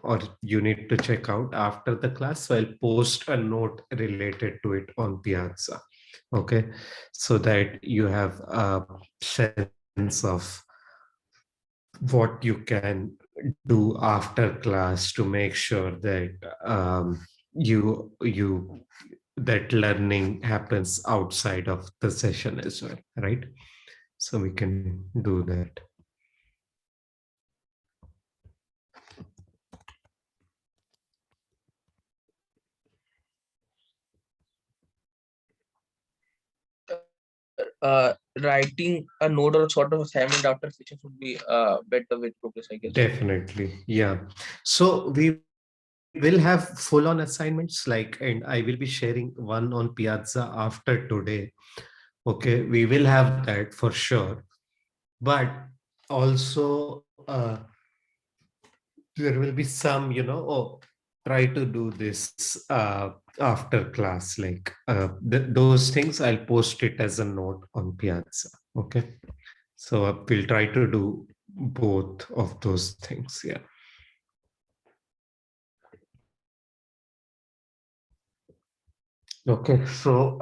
or you need to check out after the class. So I'll post a note related to it on Piazza. Okay. So that you have a sense of what you can do after class to make sure that you that learning happens outside of the session as well, right? So we can do that. Writing a note or sort of assignment after session would be a better way to progress, I guess. Definitely, yeah. So we will have full-on assignments, like, and I will be sharing one on Piazza after today. Okay, we will have that for sure. But also, there will be some, oh, try to do this after class, like those things. I'll post it as a note on Piazza. Okay. So we'll try to do both of those things. Yeah. Okay. So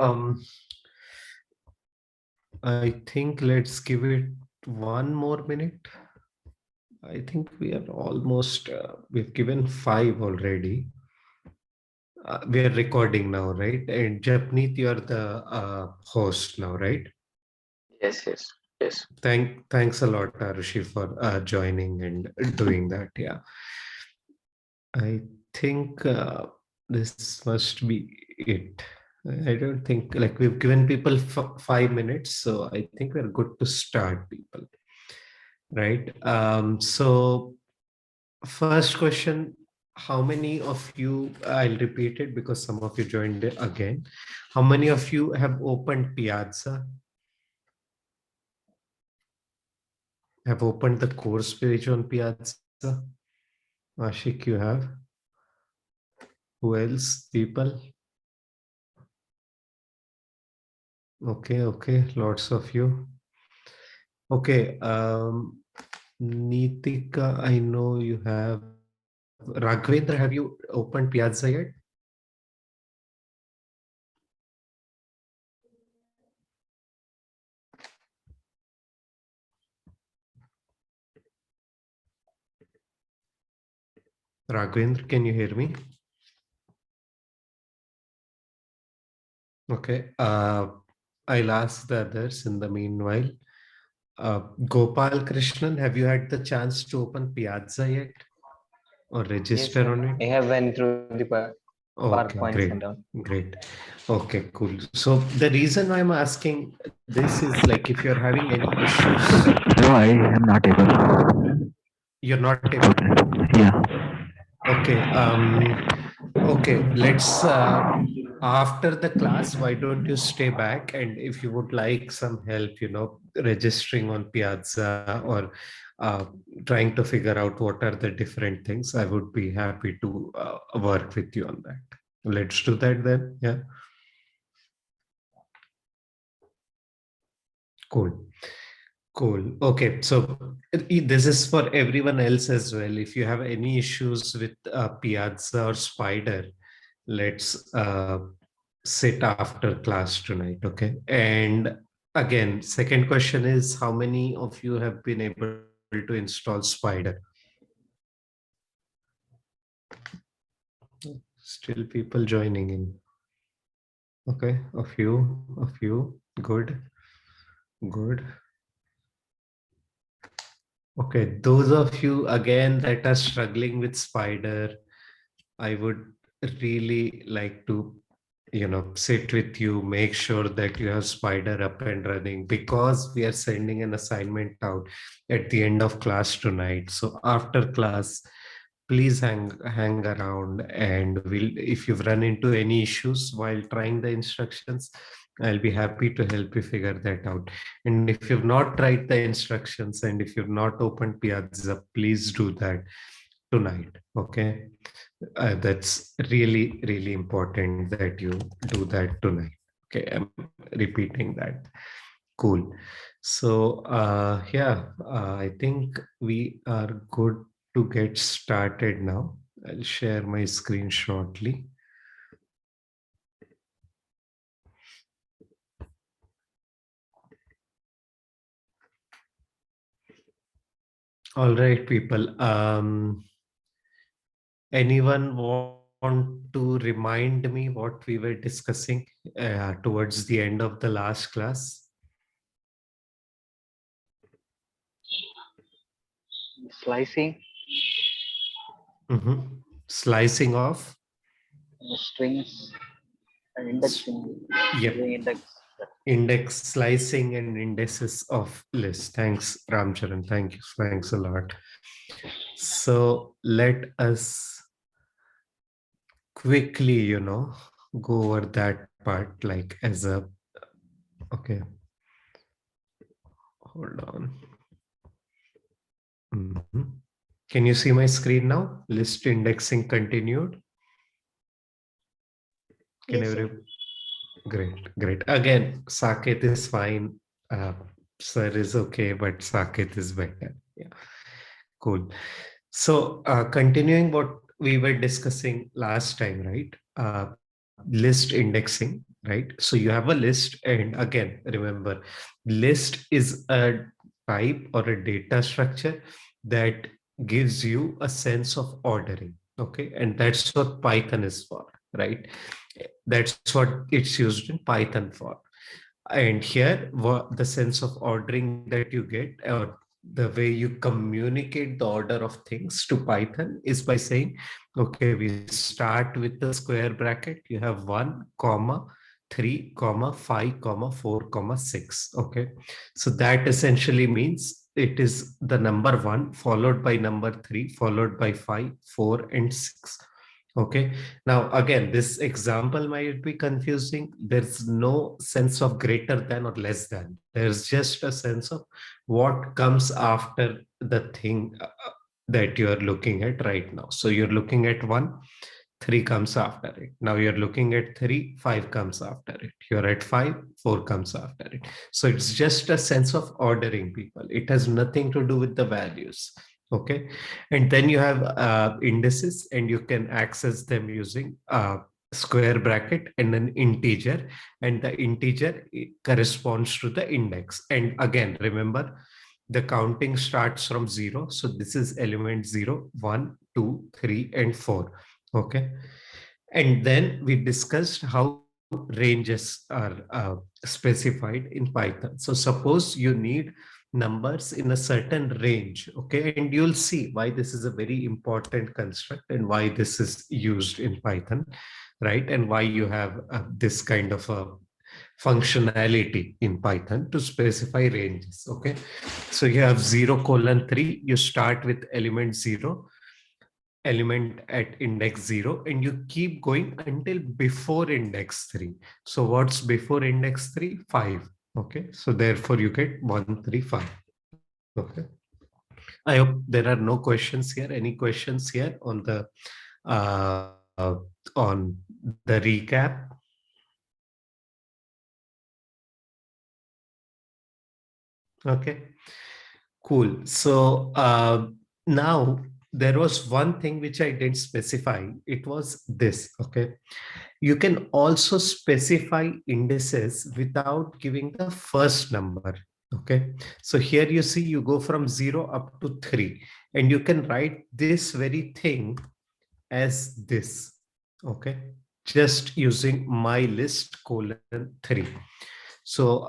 I think let's give it one more minute. I think we are almost, we've given 5 already. We are recording now, right? And Japneet, you're the host now, right? Yes, yes, yes. Thanks a lot, Arushi, for joining and doing that. Yeah, I think this must be it. I don't think, like, we've given people 5 minutes, so I think we're good to start, people. Right. So first question: how many of you? I'll repeat it because some of you joined it again. How many of you have opened Piazza? Have opened the course page on Piazza? Ashik, you have? Who else? People? Okay, lots of you. Okay, Nitika, I know you have. Raghavendra, have you opened Piazza yet? Raghavendra, can you hear me? Okay, I'll ask the others in the meanwhile. Gopal Krishnan, have you had the chance to open Piazza yet or Yes, register sir. on I it? have went through the Okay, PowerPoints and great, all. great. Okay, cool. So the reason why I'm asking this is, like, if you're having any issues, No, I am not able. you're not able. Okay. Yeah. Okay. Okay. Let's after the class, why don't you stay back? And if you would like some help, registering on Piazza or trying to figure out what are the different things, I would be happy to work with you on that. Let's do that then. Yeah. Cool. Cool. Okay. So this is for everyone else as well. If you have any issues with Piazza or Spider, let's sit after class tonight. Okay. And again, second question is, how many of you have been able to install Spider? Still people joining in. Okay. A few. Good. Good. Okay, those of you again that are struggling with Spider, I would really like to, sit with you, make sure that you have Spider up and running, because we are sending an assignment out at the end of class tonight. So after class, please hang around, and if you've run into any issues while trying the instructions, I'll be happy to help you figure that out. And if you've not tried the instructions and if you've not opened Piazza, please do that tonight. Okay. That's really, really important that you do that tonight. Okay. I'm repeating that. Cool. So, yeah, I think we are good to get started now. I'll share my screen shortly. All right, people. Anyone want to remind me what we were discussing towards the end of the last class? Slicing Slicing of strings and indexing. Yep. Using index. Index slicing and indices of lists. Thanks, Ramcharan. Thank you. Thanks a lot. So let us quickly, go over that part like as a, okay. Hold on. Can you see my screen now? List indexing continued. Can Yes, sir. Great. Again, Saket is fine. Sir is okay, but Saket is better. Yeah, cool. So continuing what we were discussing last time, right? List indexing, right? So you have a list, and again, remember, list is a type or a data structure that gives you a sense of ordering. Okay, and that's what Python is for, right? That's what it's used in Python for. And here, the sense of ordering that you get, or the way you communicate the order of things to Python, is by saying, okay, we start with the square bracket. You have 1, comma, 3, comma, 5, comma, 4, comma, 6. Okay. So that essentially means it is the number 1 followed by number 3, followed by 5, 4, and 6. Okay. Now, again, this example might be confusing. There's no sense of greater than or less than. There's just a sense of what comes after the thing that you're looking at right now. So you're looking at 1, 3 comes after it. Now you're looking at 3, 5 comes after it. You're at 5, 4 comes after it. So it's just a sense of ordering, people. It has nothing to do with the values. Okay. And then you have indices, and you can access them using square bracket and an integer, and the integer corresponds to the index. And again, remember, the counting starts from 0. So this is element 0, 1, 2, 3, and 4. Okay. And then we discussed how ranges are specified in Python. So suppose you need numbers in a certain range. Okay. And you'll see why this is a very important construct and why this is used in Python, right? And why you have this kind of a functionality in Python to specify ranges. Okay. So you have 0:3. You start with element 0, element at index 0, and you keep going until before index 3. So what's before index 3? 5. Okay. So therefore you get 1, 3, 5. Okay. I hope there are no questions here. Any questions here on the recap? Okay, cool. So now there was one thing which I didn't specify. It was this. Okay. You can also specify indices without giving the first number. Okay. So here you see you go from 0 up to 3, and you can write this very thing as this. Okay. Just using my list :3. So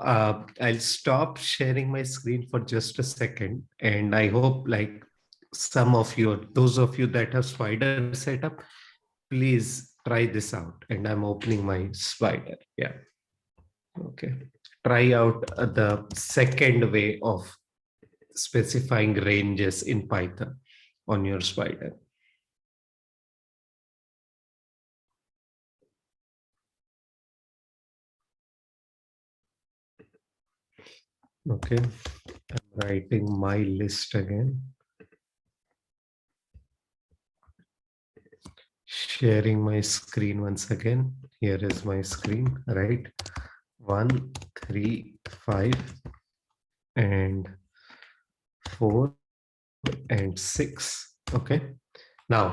I'll stop sharing my screen for just a second. And I hope like some of you, those of you that have Spider setup, please try this out. And I'm opening my Spider. Yeah. Okay. Try out the second way of specifying ranges in Python on your Spider. Okay, I'm writing my list again. Sharing my screen once again. Here is my screen, right? 1, 3, 5, and 4, and 6. Okay. Now,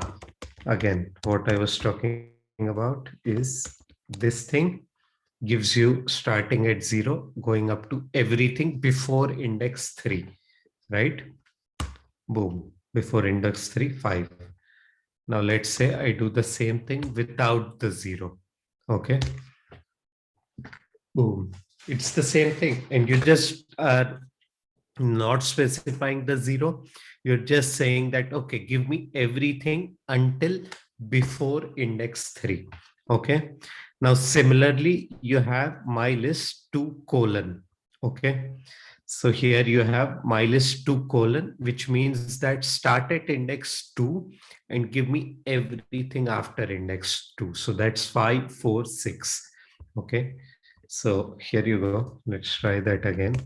again, what I was talking about is this thing gives you starting at 0, going up to everything before index 3, right? Boom, before index 3, 5. Now let's say I do the same thing without the 0. Okay. Boom. It's the same thing. And you just are not specifying the 0. You're just saying that, okay, give me everything until before index 3. Okay. Now, similarly, you have my list 2 colon. Okay. So here you have my list 2 colon, which means that start at index 2 and give me everything after index 2. So that's 5, 4, 6. Okay. So here you go. Let's try that again.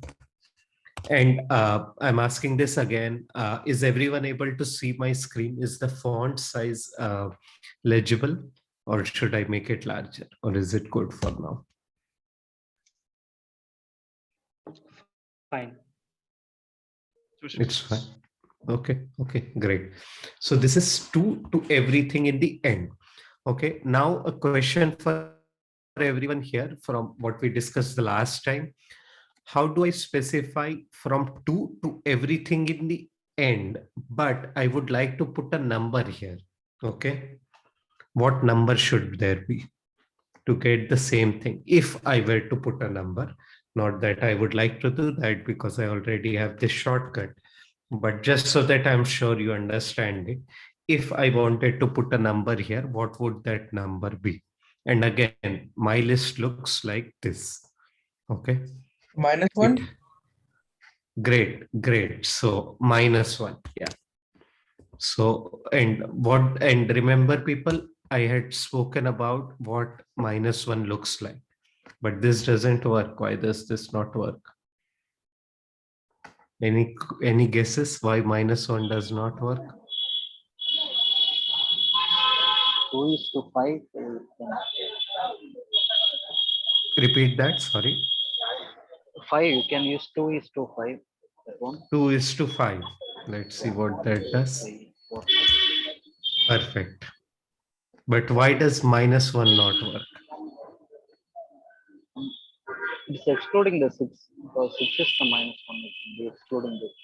And I'm asking this again. Is everyone able to see my screen? Is the font size legible, or should I make it larger, or is it good for now? Fine. It's fine. Okay, okay, great. So this is 2 to everything in the end. Okay, now a question for everyone here from what we discussed the last time. How do I specify from 2 to everything in the end, but I would like to put a number here? Okay, what number should there be to get the same thing? If I were to put a number, not that I would like to do that because I already have this shortcut, but just so that I'm sure you understand it, if I wanted to put a number here, what would that number be? And again, my list looks like this. Okay. -1. Great. So -1. Yeah. So, and remember, people, I had spoken about what -1 looks like, but this doesn't work. Why does this not work? Any guesses why -1 does not work? 2:5. Repeat that. Sorry. 5. You can use 2:5. That one. 2:5. Let's see what that does. 3, 4. Perfect. But why does -1 not work? It's excluding the 6 because 6 is the -1. It will be excluding this.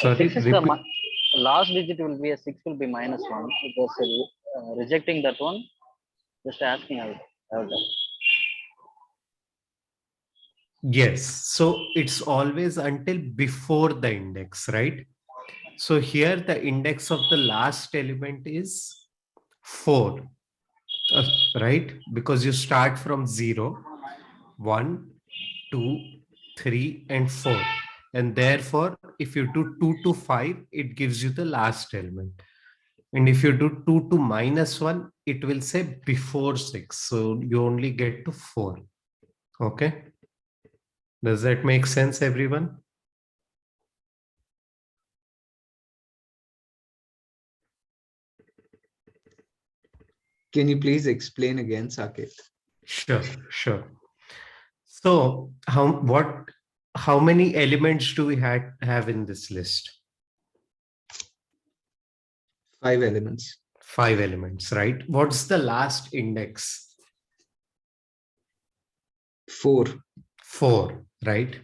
Sorry. 6 is the Repeat. last digit will be a 6 will be -1. It was rejecting that one. Just asking out. Yes. So it's always until before the index, right? So here the index of the last element is 4, right? Because you start from 0, 1, 2, 3, and 4. And therefore, if you do 2 to 5, it gives you the last element. And if you do 2 to -1, it will say before 6. So you only get to 4. Okay. Does that make sense, everyone? Can you please explain again, Saket? Sure. So how many elements do we have in this list? 5 elements. 5 elements, right? What's the last index? 4. 4, right?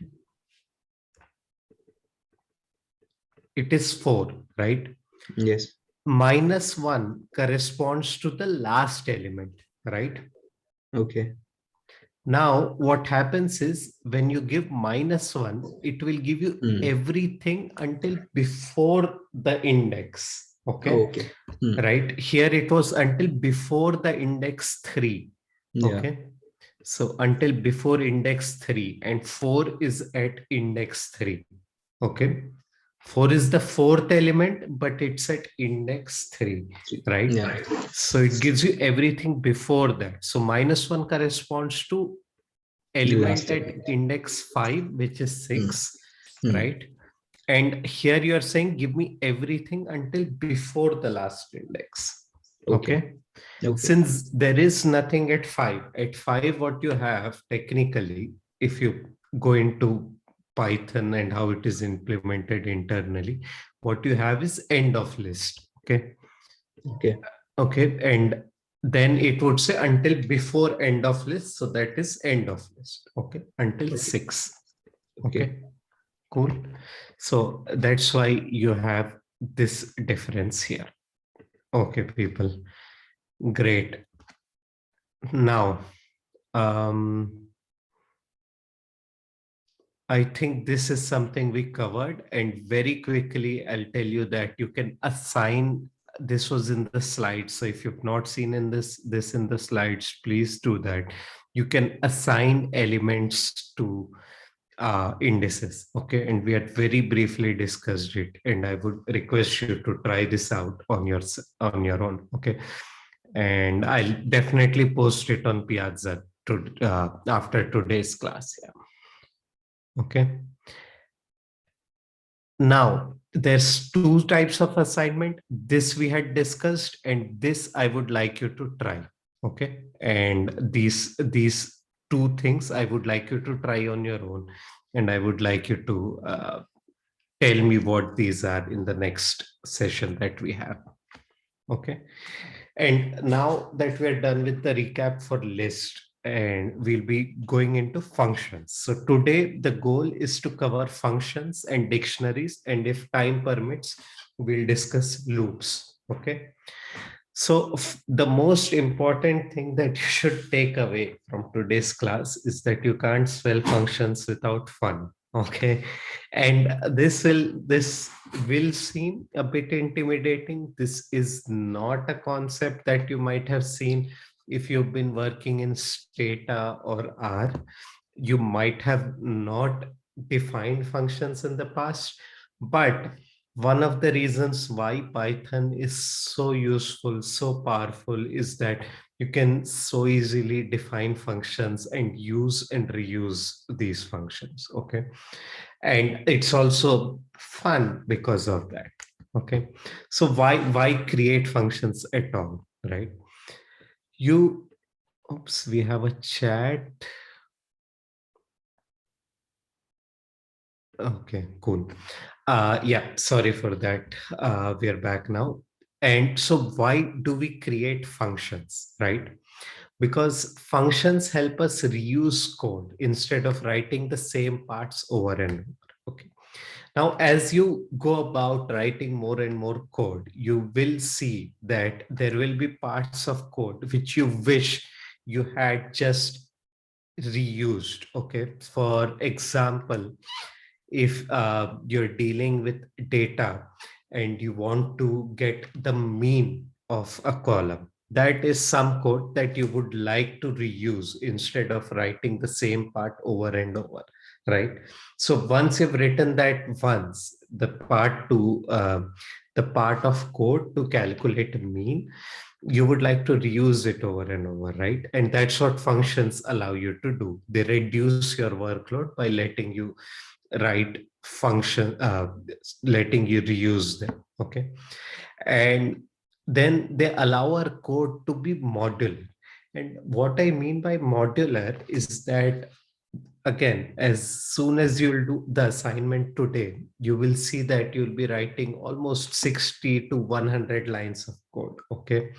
It is 4, right? Yes. -1 corresponds to the last element, right? Okay. Now, what happens is when you give -1, it will give you everything until before the index. Okay. Okay. Right. Here it was until before the index 3. Yeah. Okay. So until before index 3, and 4 is at index 3. Okay. 4 is the 4th element, but it's at index 3, right? Yeah. So it gives you everything before that. So -1 corresponds to element at index 5, which is 6, right? And here you are saying, give me everything until before the last index. Okay. Since there is nothing at 5, what you have technically, if you go into Python and how it is implemented internally, what you have is end of list. Okay. Okay. Okay. And then it would say until before end of list. So that is end of list. Okay. Until 6. Okay. Cool. So that's why you have this difference here. Okay, people. Great. Now, I think this is something we covered, and very quickly, I'll tell you that you can assign. This was in the slides, so if you've not seen in this in the slides, please do that. You can assign elements to indices, okay? And we had very briefly discussed it, and I would request you to try this out on your own, okay? And I'll definitely post it on Piazza after today's class. Yeah. Okay. Now, there's two types of assignment. This we had discussed, and this I would like you to try. Okay. And these two things I would like you to try on your own. And I would like you to tell me what these are in the next session that we have. Okay. And now that we're done with the recap for list, and we'll be going into functions. So today the goal is to cover functions and dictionaries, and if time permits, we'll discuss loops. Okay. So the most important thing that you should take away from today's class is that you can't spell functions without fun. Okay. And this will seem a bit intimidating. This is not a concept that you might have seen if you've been working in Stata or R. You might have not defined functions in the past, but one of the reasons why Python is so useful, so powerful, is that you can so easily define functions and use and reuse these functions. Okay. And it's also fun because of that. Okay. So why create functions at all, right? Oops, we have a chat. Okay, cool. Yeah, sorry for that. We are back now. And so why do we create functions, right? Because functions help us reuse code instead of writing the same parts over and over. Okay. Now, as you go about writing more and more code, you will see that there will be parts of code which you wish you had just reused. Okay. For example, if you're dealing with data and you want to get the mean of a column, that is some code that you would like to reuse instead of writing the same part over and over, right? So once you've written that once, the part of code to calculate a mean, you would like to reuse it over and over, right? And that's what functions allow you to do. They reduce your workload by letting you write letting you reuse them. Okay. And then they allow our code to be modular. And what I mean by modular is that, again, as soon as you'll do the assignment today, you will see that you'll be writing almost 60 to 100 lines of code. Okay.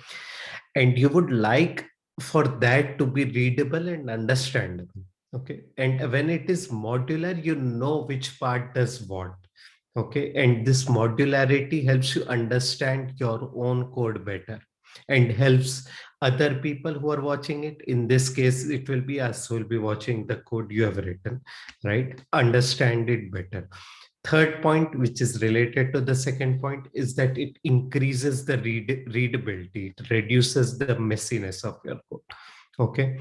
And you would like for that to be readable and understandable. Okay. And when it is modular, you know which part does what. Okay. And this modularity helps you understand your own code better and helps other people who are watching it. In this case, it will be us who will be watching the code you have written, right? Understand it better. Third point, which is related to the second point, is that it increases the readability. It reduces the messiness of your code. Okay.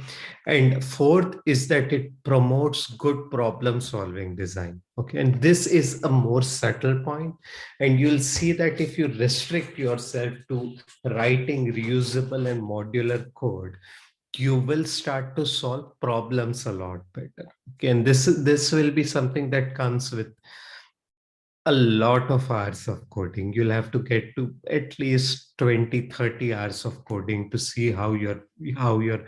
And fourth is that it promotes good problem solving design. Okay. And this is a more subtle point. And you'll see that if you restrict yourself to writing reusable and modular code, you will start to solve problems a lot better. Okay. And this will be something that comes with a lot of hours of coding. You'll have to get to at least 20-30 hours of coding to see how your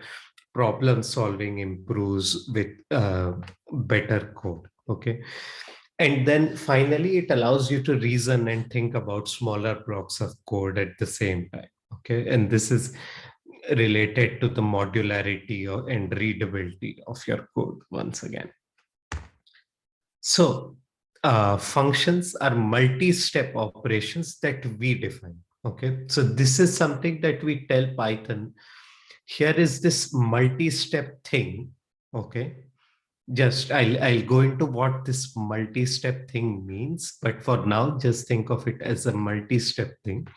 problem solving improves with better code. Okay. And then finally, it allows you to reason and think about smaller blocks of code at the same time. Okay. And this is related to the modularity and readability of your code once again. So functions are multi-step operations that we define. Okay. So this is something that we tell Python. Here is this multi-step thing. Okay. Just I'll go into what this multi-step thing means, but for now, just think of it as a multi-step thing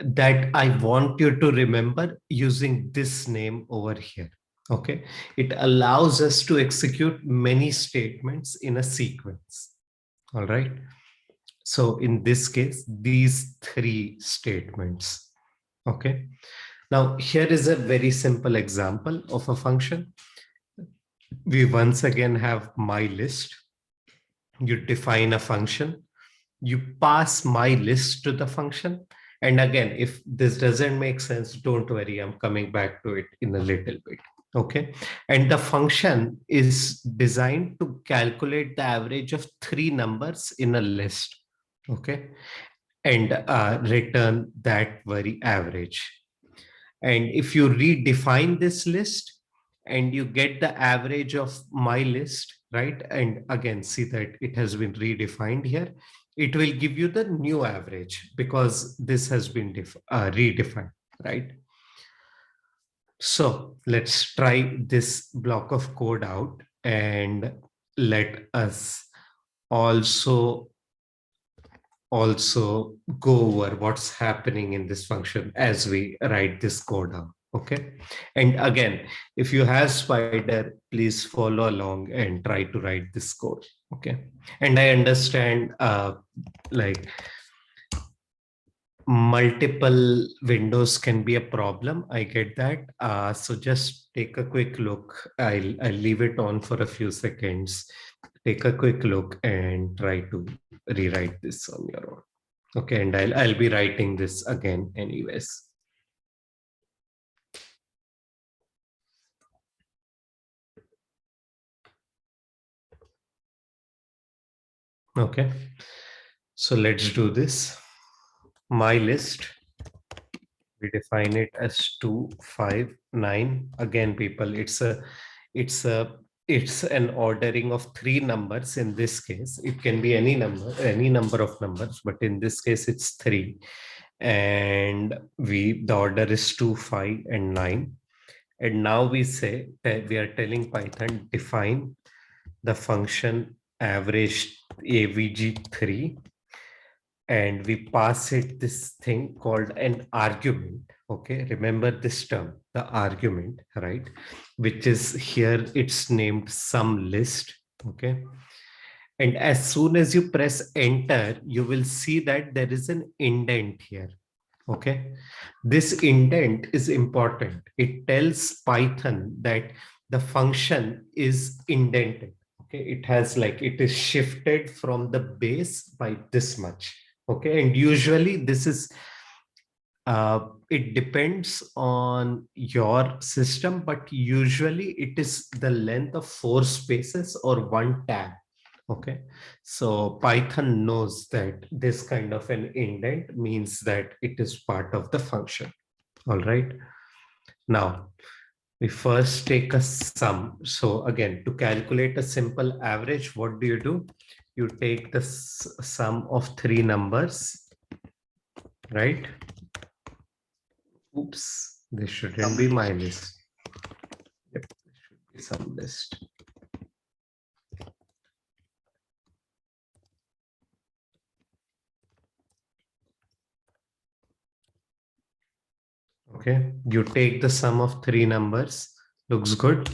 that I want you to remember using this name over here. Okay, it allows us to execute many statements in a sequence. All right. So in this case, these 3 statements. Okay. Now here is a very simple example of a function. We once again have my list. You define a function, you pass my list to the function. And again, if this doesn't make sense, don't worry, I'm coming back to it in a little bit. Okay. And the function is designed to calculate the average of 3 numbers in a list. Okay. And return that very average. And if you redefine this list, and you get the average of my list, right? And again, see that it has been redefined here. It will give you the new average because this has been redefined, right? So let's try this block of code out and let us also go over what's happening in this function as we write this code out. Okay. And again, if you have Spider, please follow along and try to write this code. Okay. And I understand like multiple windows can be a problem. I get that. So just take a quick look. I'll leave it on for a few seconds. Take a quick look and try to rewrite this on your own. Okay. And I'll be writing this again anyways. Okay, so let's do this. My list, we define it as 2, 5, 9. Again, people, it's an ordering of 3 numbers. In this case, it can be any number of numbers, but in this case, it's 3. And the order is 2, 5, and 9. And now we say that we are telling Python define the function average avg3, and we pass it this thing called an argument. Okay, remember this term, the argument, right? Which is here, it's named some list. Okay, and as soon as you press enter, you will see that there is an indent here. Okay, this indent is important. It tells Python that the function is indented. Okay, it is shifted from the base by this much. Okay, and usually this is it depends on your system, but usually it is the length of 4 spaces or 1 tab. Okay, so Python knows that this kind of an indent means that it is part of the function. All right, now we first take a sum. So again, to calculate a simple average, what do? You take the sum of 3 numbers, right? Oops, this shouldn't be my list. Yep, this should be some list. Okay, you take the sum of 3 numbers, looks good.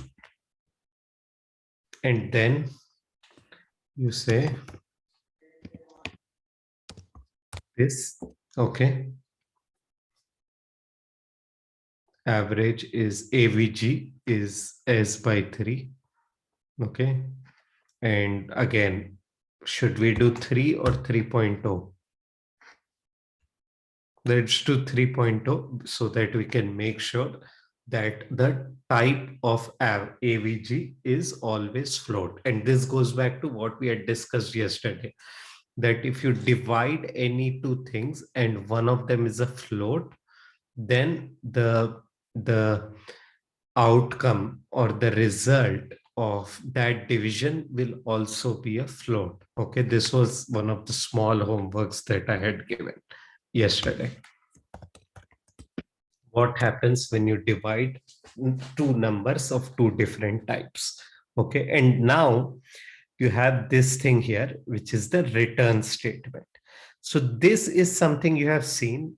And then you say this, okay. Average is AVG is S by 3. Okay. And again, should we do 3 or 3.0? Let's do 3.0 so that we can make sure that the type of AVG is always float. And this goes back to what we had discussed yesterday, that if you divide any two things and one of them is a float, then the outcome or the result of that division will also be a float. Okay, this was one of the small homeworks that I had given yesterday. What happens when you divide two numbers of two different types? Okay, and now you have this thing here, which is the return statement. So this is something you have seen.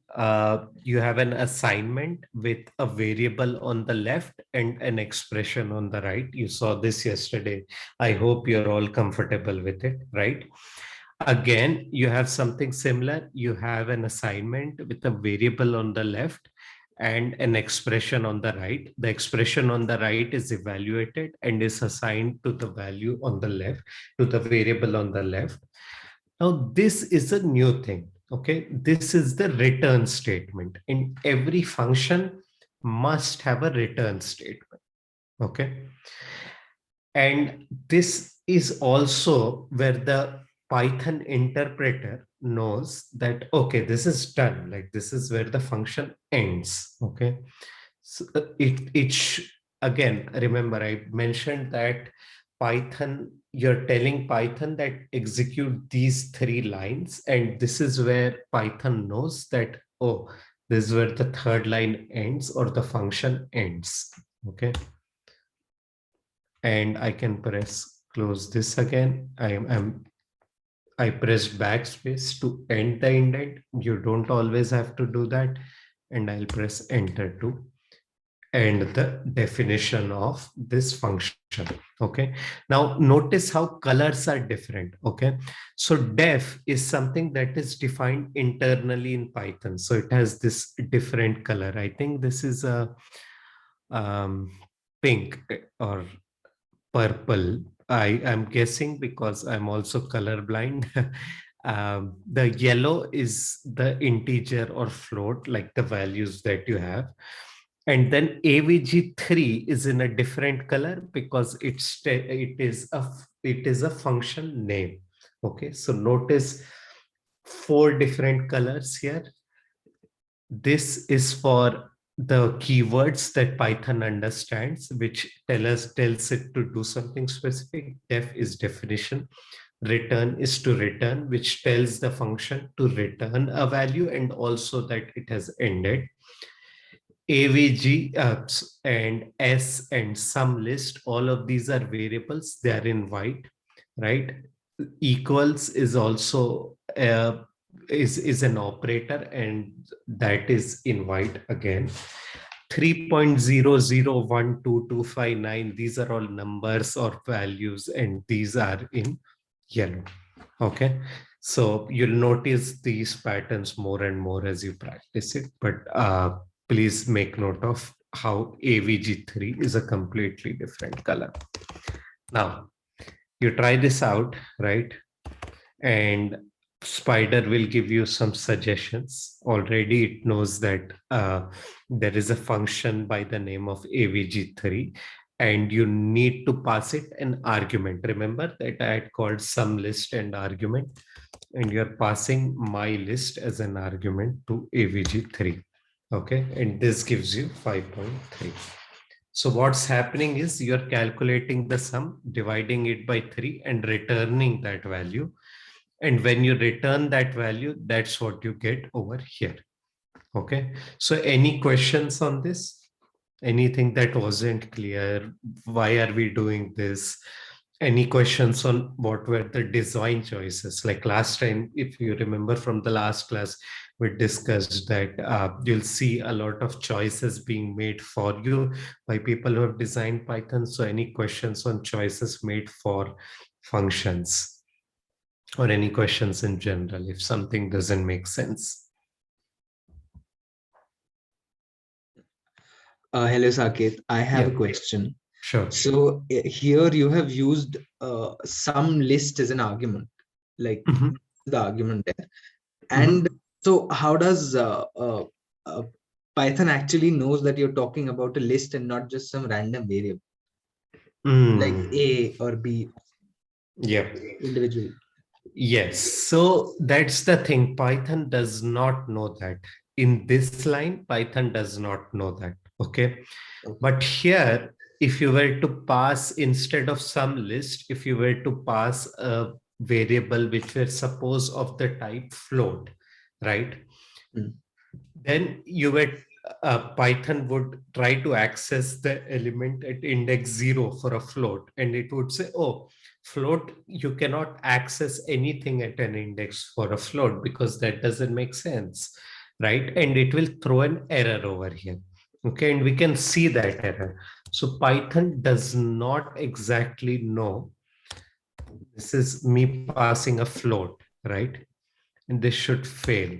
You have an assignment with a variable on the left and an expression on the right. You saw this yesterday. I hope you're all comfortable with it, right? Again, you have something similar. You have an assignment with a variable on the left and an expression on the right. The expression on the right is evaluated and is assigned to the value on the left, to the variable on the left. Now, this is a new thing. Okay, this is the return statement. And every function must have a return statement. Okay. And this is also where the Python interpreter knows that, okay, this is done. Like this is where the function ends. Okay. So again, remember, I mentioned that Python, you're telling Python that execute these 3 lines. And this is where Python knows that, oh, this is where the third line ends or the function ends. Okay. And I can close this again. I pressed backspace to end the indent. You don't always have to do that. And I'll press enter to end the definition of this function. Okay. Now notice how colors are different. Okay. So def is something that is defined internally in Python. So it has this different color. I think this is a pink or purple. I am guessing because I'm also colorblind. The yellow is the integer or float, like the values that you have. And then AVG3 is in a different color because it is a function name. Okay, so notice 4 different colors here. This is for the keywords that Python understands, which tells it to do something specific. Def is definition. Return is to return, which tells the function to return a value and also that it has ended. AVG and S and sum list, all of these are variables. They are in white, right? Equals is also is an operator and that is in white again. 3.0012259, these are all numbers or values and these are in yellow. Okay, so you'll notice these patterns more and more as you practice it, but please make note of how AVG3 is a completely different color. Now you try this out, right? And Spider will give you some suggestions. Already it knows that there is a function by the name of AVG3 and you need to pass it an argument. Remember that I had called sum list and argument, and you're passing my list as an argument to AVG3. Okay, and this gives you 5.3. So what's happening is you're calculating the sum, dividing it by 3 and returning that value. And when you return that value, that's what you get over here. Okay, so any questions on this? Anything that wasn't clear? Why are we doing this? Any questions on what were the design choices? Like last time, if you remember from the last class, we discussed that you'll see a lot of choices being made for you by people who have designed Python. So any questions on choices made for functions or any questions in general, if something doesn't make sense? Hello, Saket. I have a Yeah. question. Sure. So here you have used some list as an argument, like Mhm. the argument there. And so how does Python actually knows that you're talking about a list and not just some random variable like A or B Yep. individual. Yes. So that's the thing. Python does not know that. In this line, Python does not know that. Okay. But here, if you were to pass instead of some list, if you were to pass a variable which were suppose of the type float, right? Then you were Python would try to access the element at index 0 for a float, and it would say, oh, float, you cannot access anything at an index for a float because that doesn't make sense, right? And it will throw an error over here. Okay, and we can see that error. So Python does not exactly know. This is me passing a float, right? And this should fail.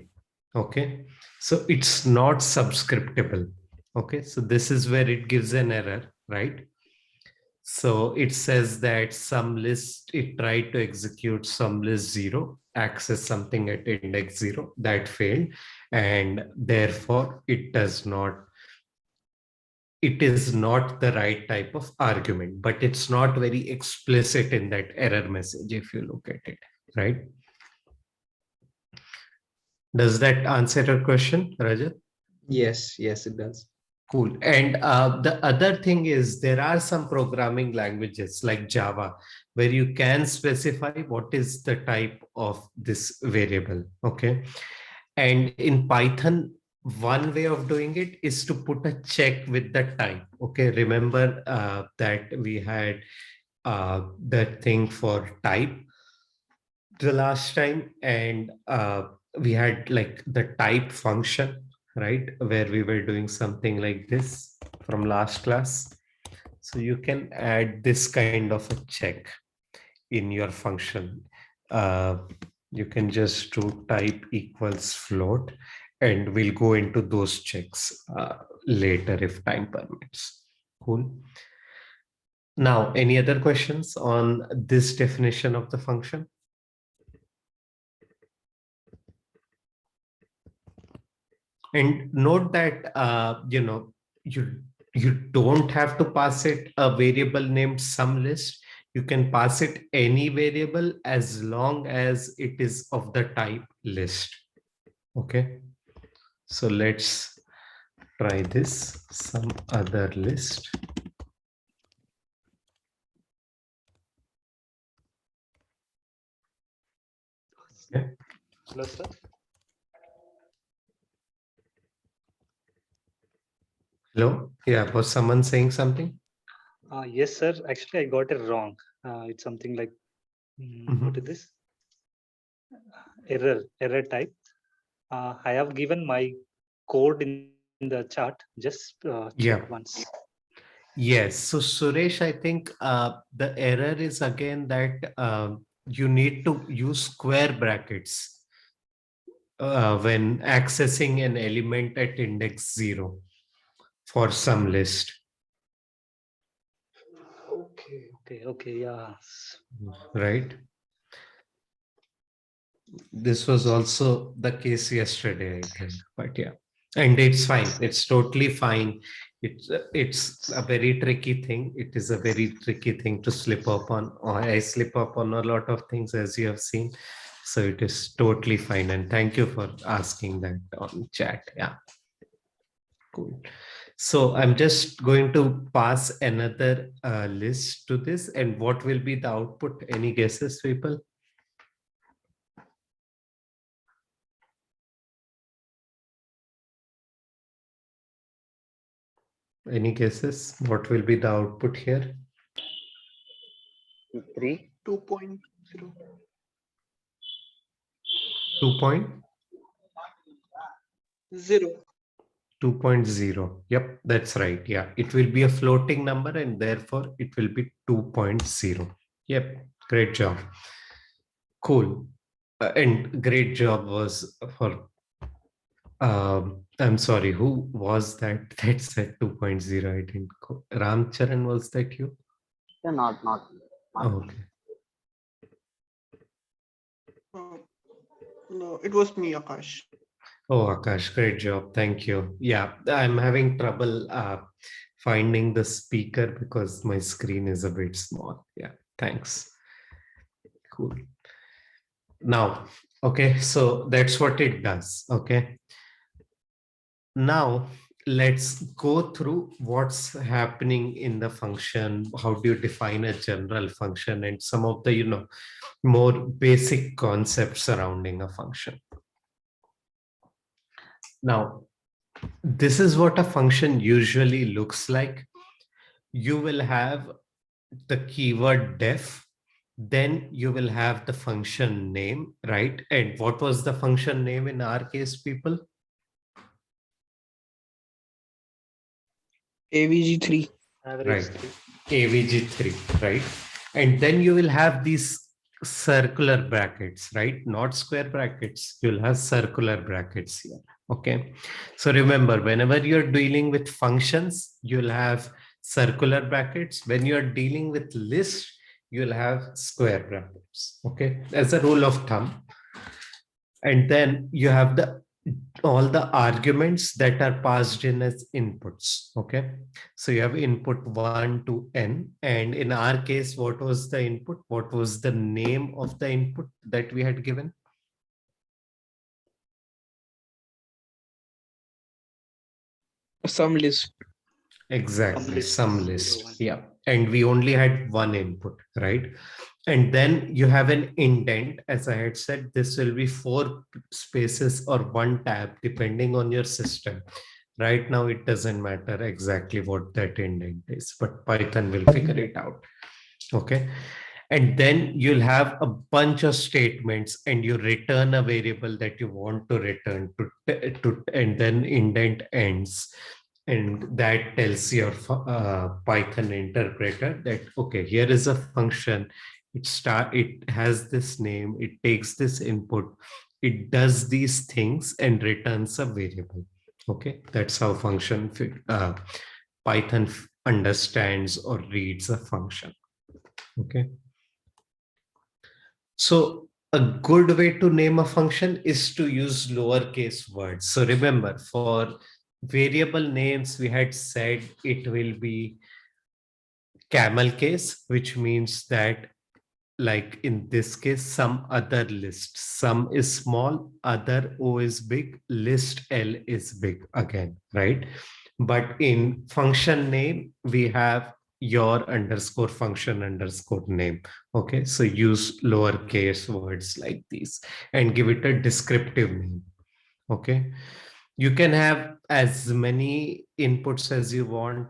Okay, so it's not subscriptable. Okay, so this is where it gives an error, right? So it says that some list, it tried to execute some list 0, access something at index 0, that failed, and therefore it is not the right type of argument, but it's not very explicit in that error message if you look at it, right? Does that answer your question, Rajat? Yes, it does. Cool. And the other thing is there are some programming languages like Java where you can specify what is the type of this variable. Okay. And in Python, one way of doing it is to put a check with the type. Okay. Remember that we had that thing for type the last time, and we had like the type function, right, where we were doing something like this from last class. So you can add this kind of a check in your function. uh, you can just do type equals float, and we'll go into those checks later if time permits. Cool. Now, any other questions on this definition of the function? And note that you don't have to pass it a variable named sum list. You can pass it any variable as long as it is of the type list. Okay, so let's try this, some other list. Okay. Hello, sir. Hello. Yeah, was someone saying something? Yes, sir. Actually, I got it wrong. It's something like, what is this? Error type. I have given my code in the chat. Just Yeah. check once. Yes. So Suresh, I think the error is again that you need to use square brackets when accessing an element at index 0 for some list. Okay. Yeah. Right. This was also the case yesterday, I think, but yeah. And it's fine. It's totally fine. It's a very tricky thing. It is a very tricky thing to slip up on. Or I slip up on a lot of things, as you have seen. So it is totally fine. And thank you for asking that on chat. Yeah. Cool. So I'm just going to pass another list to this. And what will be the output? Any guesses, people? Any guesses? What will be the output here? 3. 2.0. 0. 2.0. Yep, that's right. Yeah, it will be a floating number and therefore it will be 2.0. Yep, great job. Cool. And great job was for, I'm sorry, who was that that said 2.0? I didn't go. Ram Charan, was that you? Yeah, not. Oh, okay. No, it was me, Akash. Oh, Akash, great job. Thank you. Yeah, I'm having trouble finding the speaker because my screen is a bit small. Yeah, thanks. Cool. Now, okay, so that's what it does. Okay. Now, let's go through what's happening in the function. How do you define a general function and some of the, more basic concepts surrounding a function. Now, this is what a function usually looks like. You will have the keyword def, then you will have the function name, right? And what was the function name in our case, people? AVG3. Average Right. 3. AVG3, right? And then you will have these circular brackets, right? Not square brackets. You'll have circular brackets here. Okay. So remember, whenever you're dealing with functions, you'll have circular brackets. When you're dealing with list, you'll have square brackets. Okay. As a rule of thumb. And then you have all the arguments that are passed in as inputs. Okay. So you have input 1 to n. And in our case, what was the input? What was the name of the input that we had given? Some list. Exactly, some list. 01. Yeah. And we only had one input, right? And then you have an indent. As I had said, this will be 4 spaces or 1 tab, depending on your system. Right now, it doesn't matter exactly what that indent is, but Python will figure it out. Okay. And then you'll have a bunch of statements and you return a variable that you want to return to and then indent ends. And that tells your Python interpreter that, okay, here is a function. It has this name, it takes this input, it does these things and returns a variable. Okay, that's how Python understands or reads a function. Okay. So a good way to name a function is to use lowercase words. So remember, for variable names, we had said it will be camel case, which means that, like in this case, some other list, some is small, other O is big, list L is big again, right? But in function name, we have your underscore function underscore name. Okay, so use lowercase words like these and give it a descriptive name. Okay, you can have as many inputs as you want.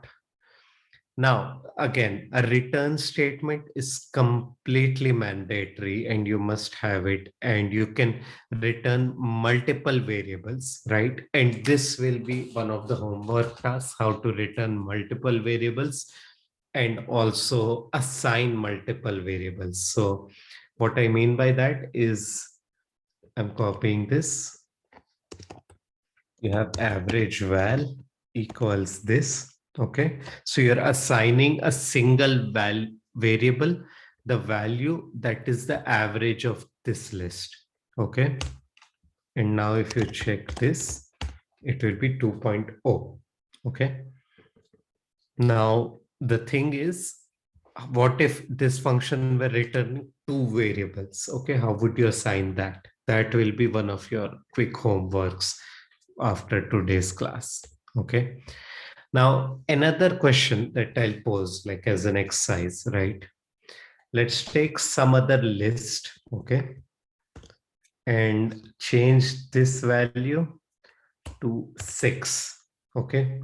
Now, again, a return statement is completely mandatory and you must have it, and you can return multiple variables, right? And this will be one of the homework tasks, how to return multiple variables and also assign multiple variables. So what I mean by that is I'm copying this. You have average val equals this. Okay, so you're assigning a single variable, the value that is the average of this list. Okay, and now if you check this, it will be 2.0. Okay, now the thing is, what if this function were returning 2 variables? Okay, how would you assign that? That will be one of your quick homeworks after today's class. Okay. Now, another question that I'll pose, like as an exercise, right? Let's take some other list, okay, and change this value to 6, okay?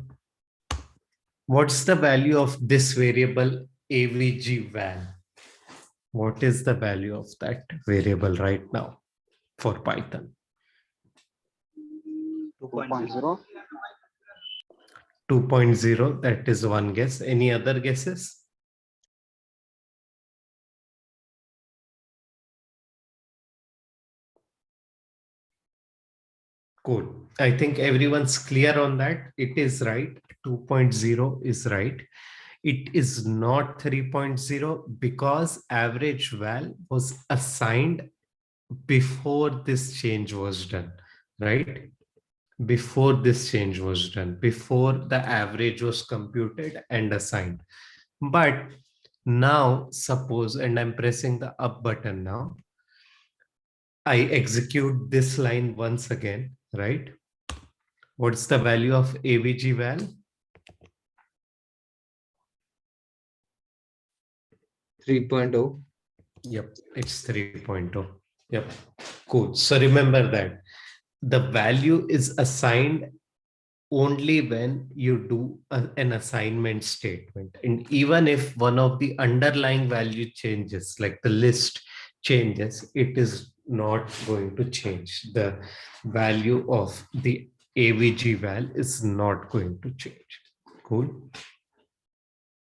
What's the value of this variable AVG val? What is the value of that variable right now for Python? 2.0. 2.0, that is one guess. Any other guesses? Cool. I think everyone's clear on that. It is right. 2.0 is right. It is not 3.0 because average val was assigned before this change was done, right? before this change was done, before the average was computed and assigned. But now suppose, and I'm pressing the up button now, I execute this line once again, right? What's the value of AVG val? .3. Yep, it's 3.0. Yep, cool. So remember that the value is assigned only when you do an assignment statement. And even if one of the underlying value changes, like the list changes, it is not going to change. The value of the AVG val is not going to change. Cool.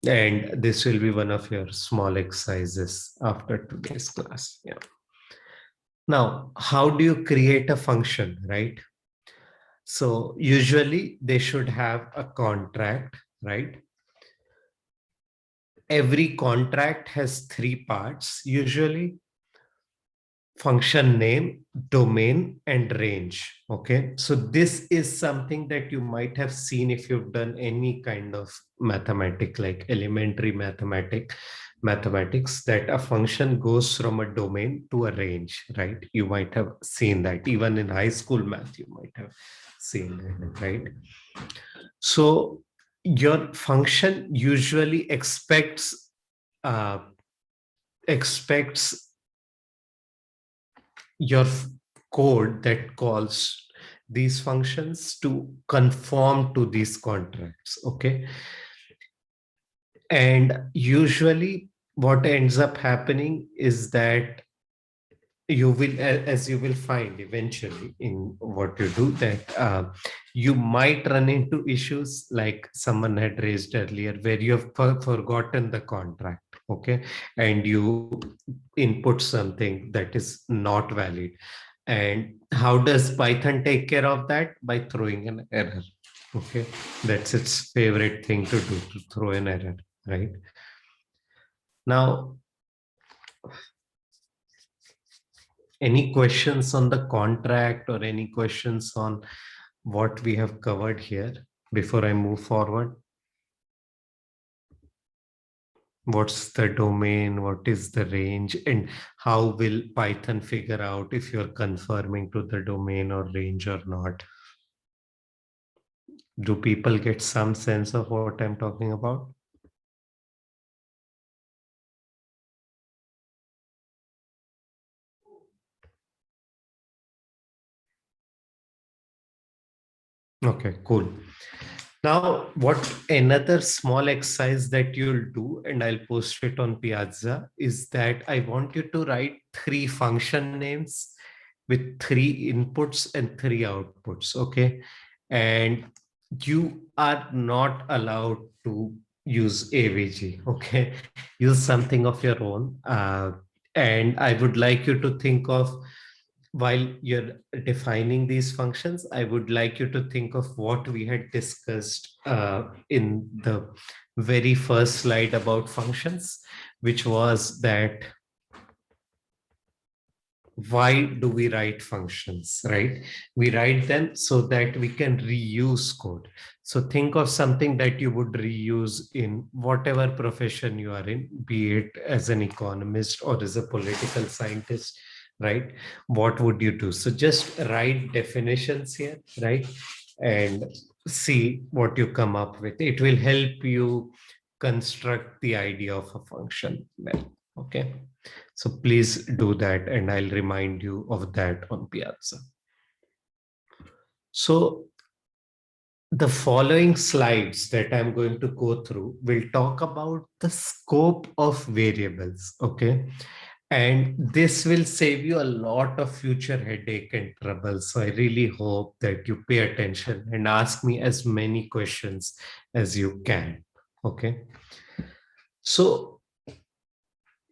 And this will be one of your small exercises after today's class. Yeah. Now, how do you create a function, right? So usually they should have a contract, right? Every contract has three parts, usually: function name, domain, and range. Okay, so this is something that you might have seen if you've done any kind of mathematics, like elementary mathematics, that a function goes from a domain to a range, right? You might have seen that. Even in high school math, you might have seen that, right? So your function usually expects your code that calls these functions to conform to these contracts. Okay, and usually what ends up happening is that you will, as you will find eventually in what you do, that you might run into issues like someone had raised earlier, where you have forgotten the contract. Okay, and you input something that is not valid. And how does Python take care of that? By throwing an error. Okay, that's its favorite thing to do, to throw an error, right? Now, any questions on the contract or any questions on what we have covered here before I move forward? What's the domain? What is the range? And how will Python figure out if you're conforming to the domain or range or not? Do people get some sense of what I'm talking about? Okay, cool. Now, what another small exercise that you'll do, and I'll post it on Piazza, is that I want you to write 3 function names with 3 inputs and 3 outputs. Okay. And you are not allowed to use AVG. Okay. Use something of your own. And I would like you to think of, while you're defining these functions, I would like you to think of what we had discussed in the very first slide about functions, which was that why do we write functions, right? We write them so that we can reuse code. So think of something that you would reuse in whatever profession you are in, be it as an economist or as a political scientist, right? What would you do? So just write definitions here, right? And see what you come up with. It will help you construct the idea of a function well. Okay. So please do that, and I'll remind you of that on Piazza. So the following slides that I'm going to go through will talk about the scope of variables. Okay. And this will save you a lot of future headache and trouble. So I really hope that you pay attention and ask me as many questions as you can. Okay. So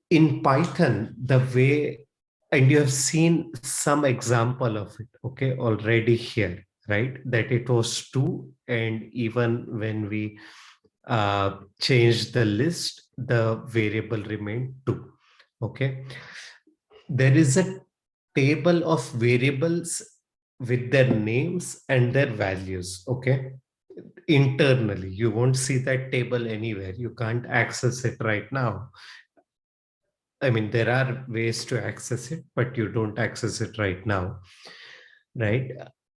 in Python, the way, and you have seen some example of it, okay, already here, right? That it was 2, and even when we changed the list, the variable remained 2, okay? There is a table of variables with their names and their values. Okay. Internally, you won't see that table anywhere. You can't access it right now. I mean, there are ways to access it, but you don't access it right now, right?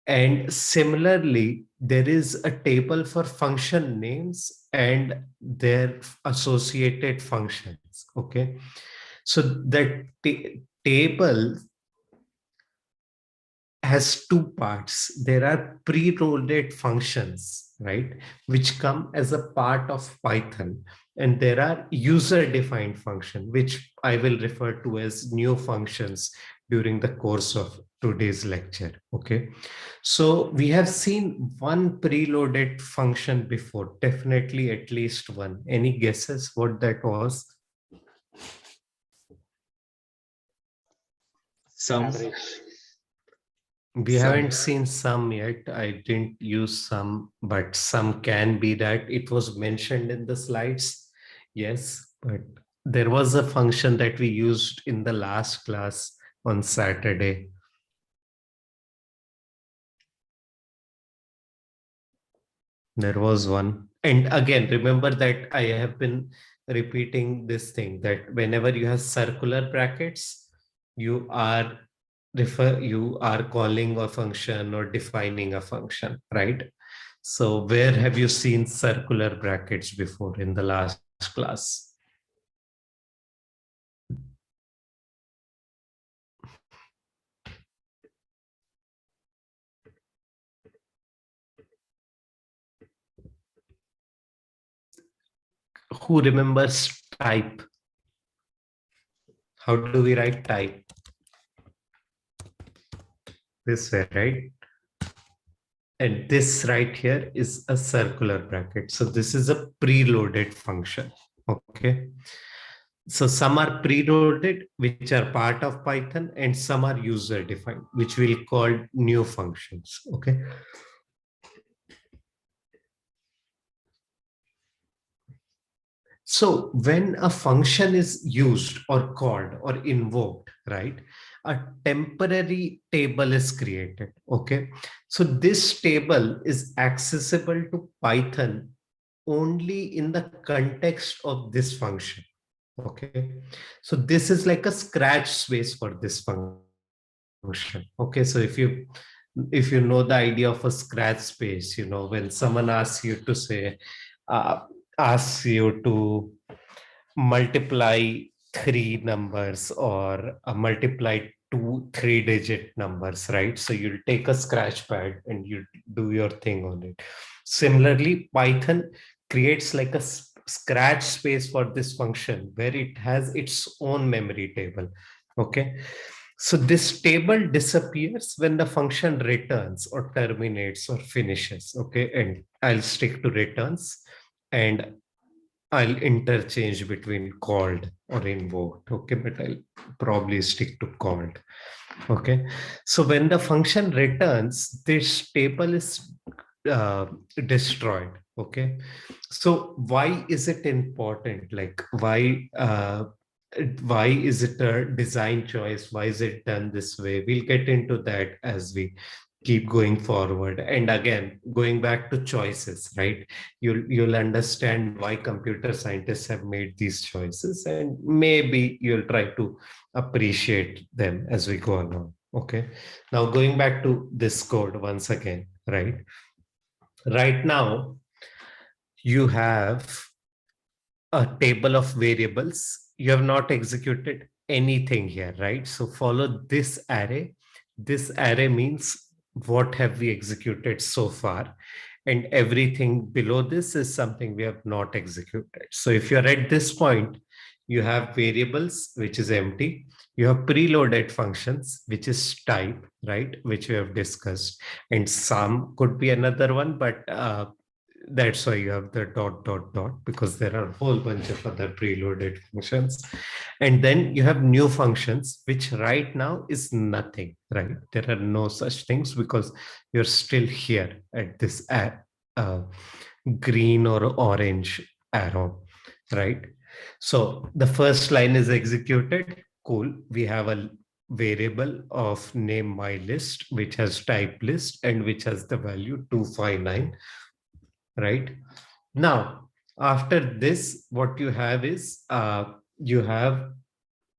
And similarly, there is a table for function names and their associated functions. Okay. So that table has two parts. There are preloaded functions, right, which come as a part of Python, and there are user-defined function, which I will refer to as new functions during the course of today's lecture. Okay, so we have seen one preloaded function before, definitely at least one. Any guesses what that was? Some. Average. We Some. haven't seen some yet. I didn't use some, but some can be that. It was mentioned in the slides. Yes, but there was a function that we used in the last class on Saturday. There was one. And again, remember that I have been repeating this thing that whenever you have circular brackets, you are calling a function or defining a function, right? So where have you seen circular brackets before in the last class? Who remembers type? How do we write type? This way, right? And this right here is a circular bracket. So this is a preloaded function. Okay. So some are preloaded, which are part of Python, and some are user defined, which we'll call new functions. Okay. So when a function is used or called or invoked, right, a temporary table is created. Okay. So this table is accessible to Python only in the context of this function. Okay. So this is like a scratch space for this function. Okay. So if you know the idea of a scratch space, when someone asks you to say, uh, asks you to multiply three numbers or multiply two 3-digit numbers, right? So you'll take a scratch pad and you do your thing on it. Similarly, Python creates like a scratch space for this function where it has its own memory table. Okay. So this table disappears when the function returns or terminates or finishes. Okay. And I'll stick to returns, and I'll interchange between called or invoked. Okay, but I'll probably stick to called. Okay, so when the function returns, this table is uh, destroyed. Okay, so why is it important? Like why is it a design choice? Why is it done this way? We'll get into that as we keep going forward. And again, going back to choices, right? You'll understand why computer scientists have made these choices, and maybe you'll try to appreciate them as we go along. Okay. Now going back to this code once again, right? Right now, you have a table of variables. You have not executed anything here, right? So follow this array. This array means what have we executed so far, and everything below this is something we have not executed. So if you're at this point, you have variables, which is empty. You have preloaded functions, which is type, right, which we have discussed, and some could be another one, but that's why you have the dot dot dot, because there are a whole bunch of other preloaded functions. And then you have new functions, which right now is nothing, right? There are no such things because you're still here at this green or orange arrow, right? So the first line is executed. Cool. We have a variable of name mylist, which has type list and which has the value 259, right? Now, after this, what you have is you have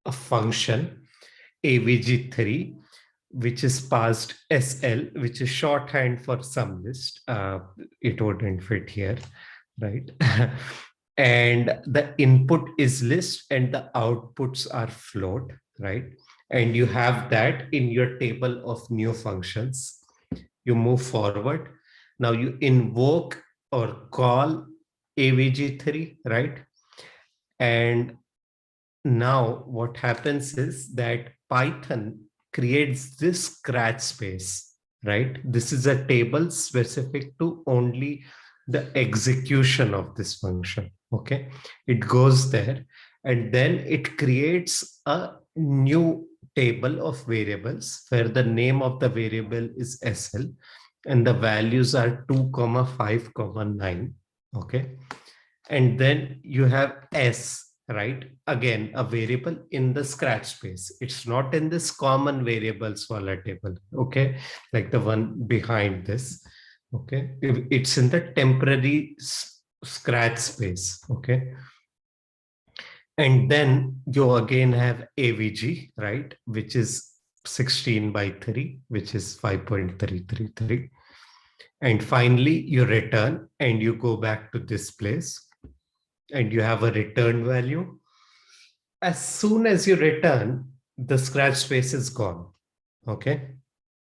a function avg3, which is passed SL, which is shorthand for sum list. It wouldn't fit here, right? And the input is list and the outputs are float, right? And you have that in your table of new functions. You move forward. Now you invoke or call avg3, right? And now what happens is that Python creates this scratch space, right? This is a table specific to only the execution of this function, okay? It goes there and then it creates a new table of variables where the name of the variable is SL and the values are 2, 5, 9, okay? And then you have S, right? Again, a variable in the scratch space. It's not in this common variables wallet table, okay? Like the one behind this, okay? It's in the temporary scratch space, okay? And then you again have AVG, right? Which is 16 by 3, which is 5.333. And finally, you return and you go back to this place and you have a return value. As soon as you return, the scratch space is gone. Okay.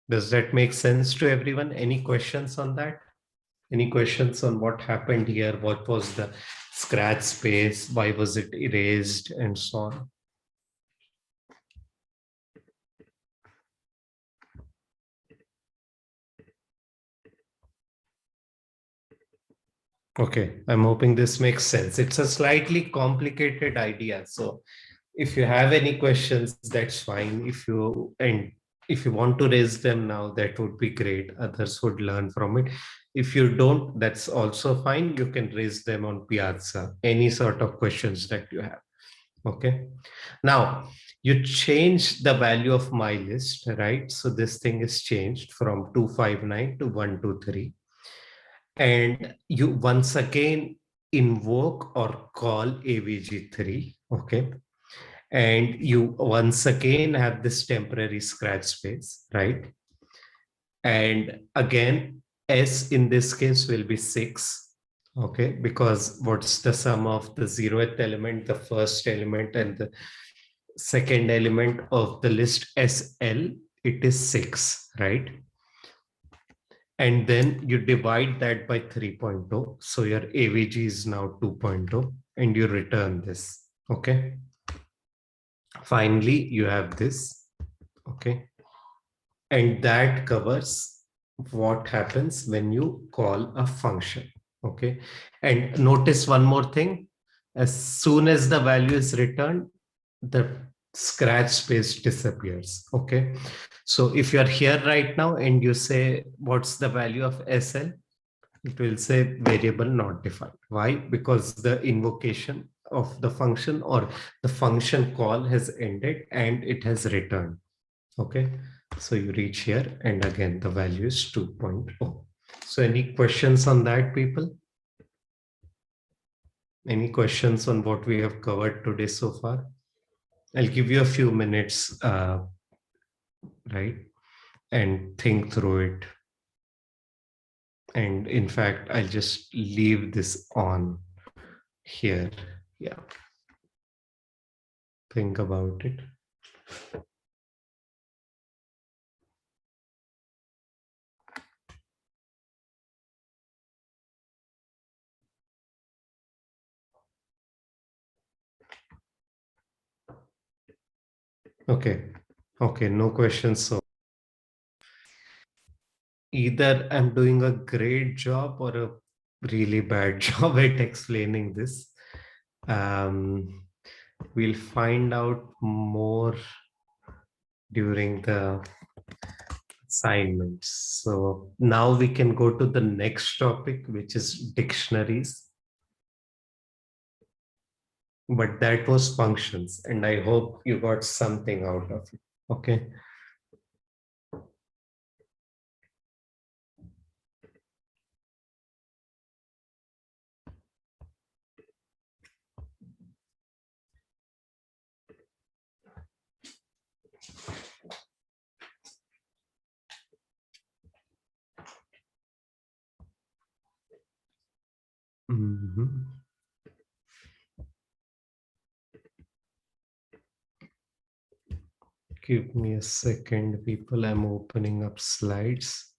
Does that make sense to everyone? Any questions on that? Any questions on what happened here? What was the scratch space? Why was it erased and so on? Okay, I'm hoping this makes sense. It's a slightly complicated idea. So if you have any questions, that's fine. If you want to raise them now, that would be great. Others would learn from it. If you don't, that's also fine. You can raise them on Piazza, any sort of questions that you have. Okay. Now you change the value of my list, right? So this thing is changed from 259 to 123. And you once again invoke or call avg3, okay? And you once again have this temporary scratch space, right? And again, S in this case will be 6, okay? Because what's the sum of the 0th element, the first element, and the second element of the list SL? It is 6, right? And then you divide that by 3.0. So your AVG is now 2.0 and you return this, okay? Finally, you have this, okay? And that covers what happens when you call a function, okay? And notice one more thing. As soon as the value is returned, the scratch space disappears, okay? So if you're here right now and you say, what's the value of SL? It will say variable not defined. Why? Because the invocation of the function or the function call has ended and it has returned, okay? So you reach here and again, the value is 2.0. So any questions on that, people? Any questions on what we have covered today so far? I'll give you a few minutes, right? And think through it. And in fact, I'll just leave this on here. Yeah. Think about it. Okay. Okay, no questions. So either I'm doing a great job or a really bad job at explaining this. We'll find out more during the assignments. So now we can go to the next topic, which is dictionaries. But that was functions, and I hope you got something out of it. Okay. Mhm. Give me a second, people. I'm opening up slides.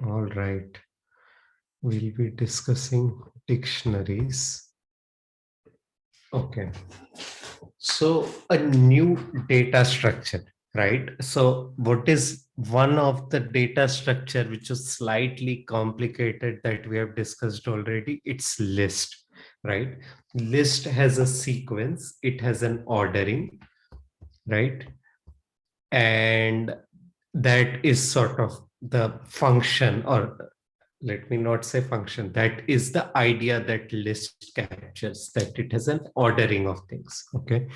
All right. We'll be discussing dictionaries. Okay. So a new data structure, right? So what is one of the data structure which is slightly complicated that we have discussed already? It's list, right? List has a sequence, it has an ordering, right? And that is sort of the function, or let me not say function, that is the idea that list captures, that it has an ordering of things. Okay.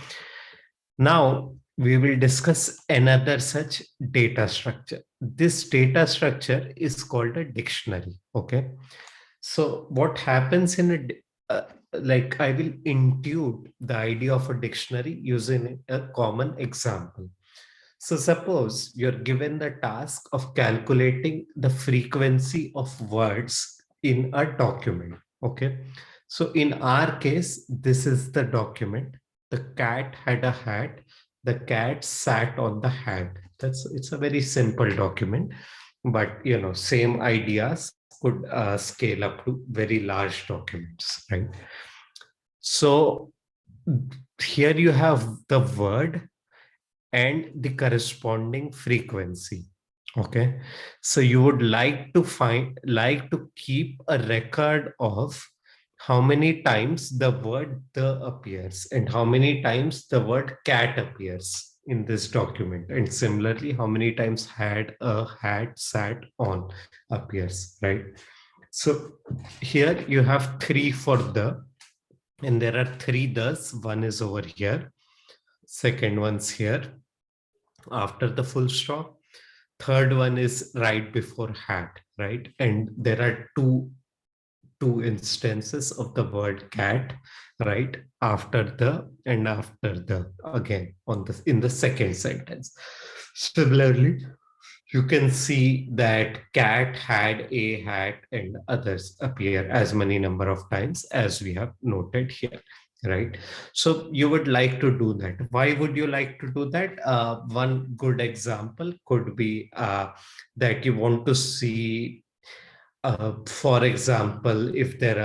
Now we will discuss another such data structure. This data structure is called a dictionary. Okay. So what happens in like I will intuit the idea of a dictionary using a common example. So suppose you're given the task of calculating the frequency of words in a document. Okay. So in our case, this is the document. The cat had a hat. The cat sat on the hat. It's a very simple document, but same ideas could scale up to very large documents, right? So here you have the word and the corresponding frequency. Okay. So you would like to keep a record of how many times the word the appears and how many times the word cat appears in this document. And similarly, how many times had a hat sat on appears, right? So here you have 3 for the, and there are 3 thus. One is over here. Second one's here after the full stop. Third one is right before hat, right? And there are two instances of the word cat, right? After the and after the, again on the in the second sentence. Similarly, you can see that cat, had, a hat, and others appear as many number of times as we have noted here, right? So you would like to do that. Why would you like to do that? One good example could be that you want to see, for example, if there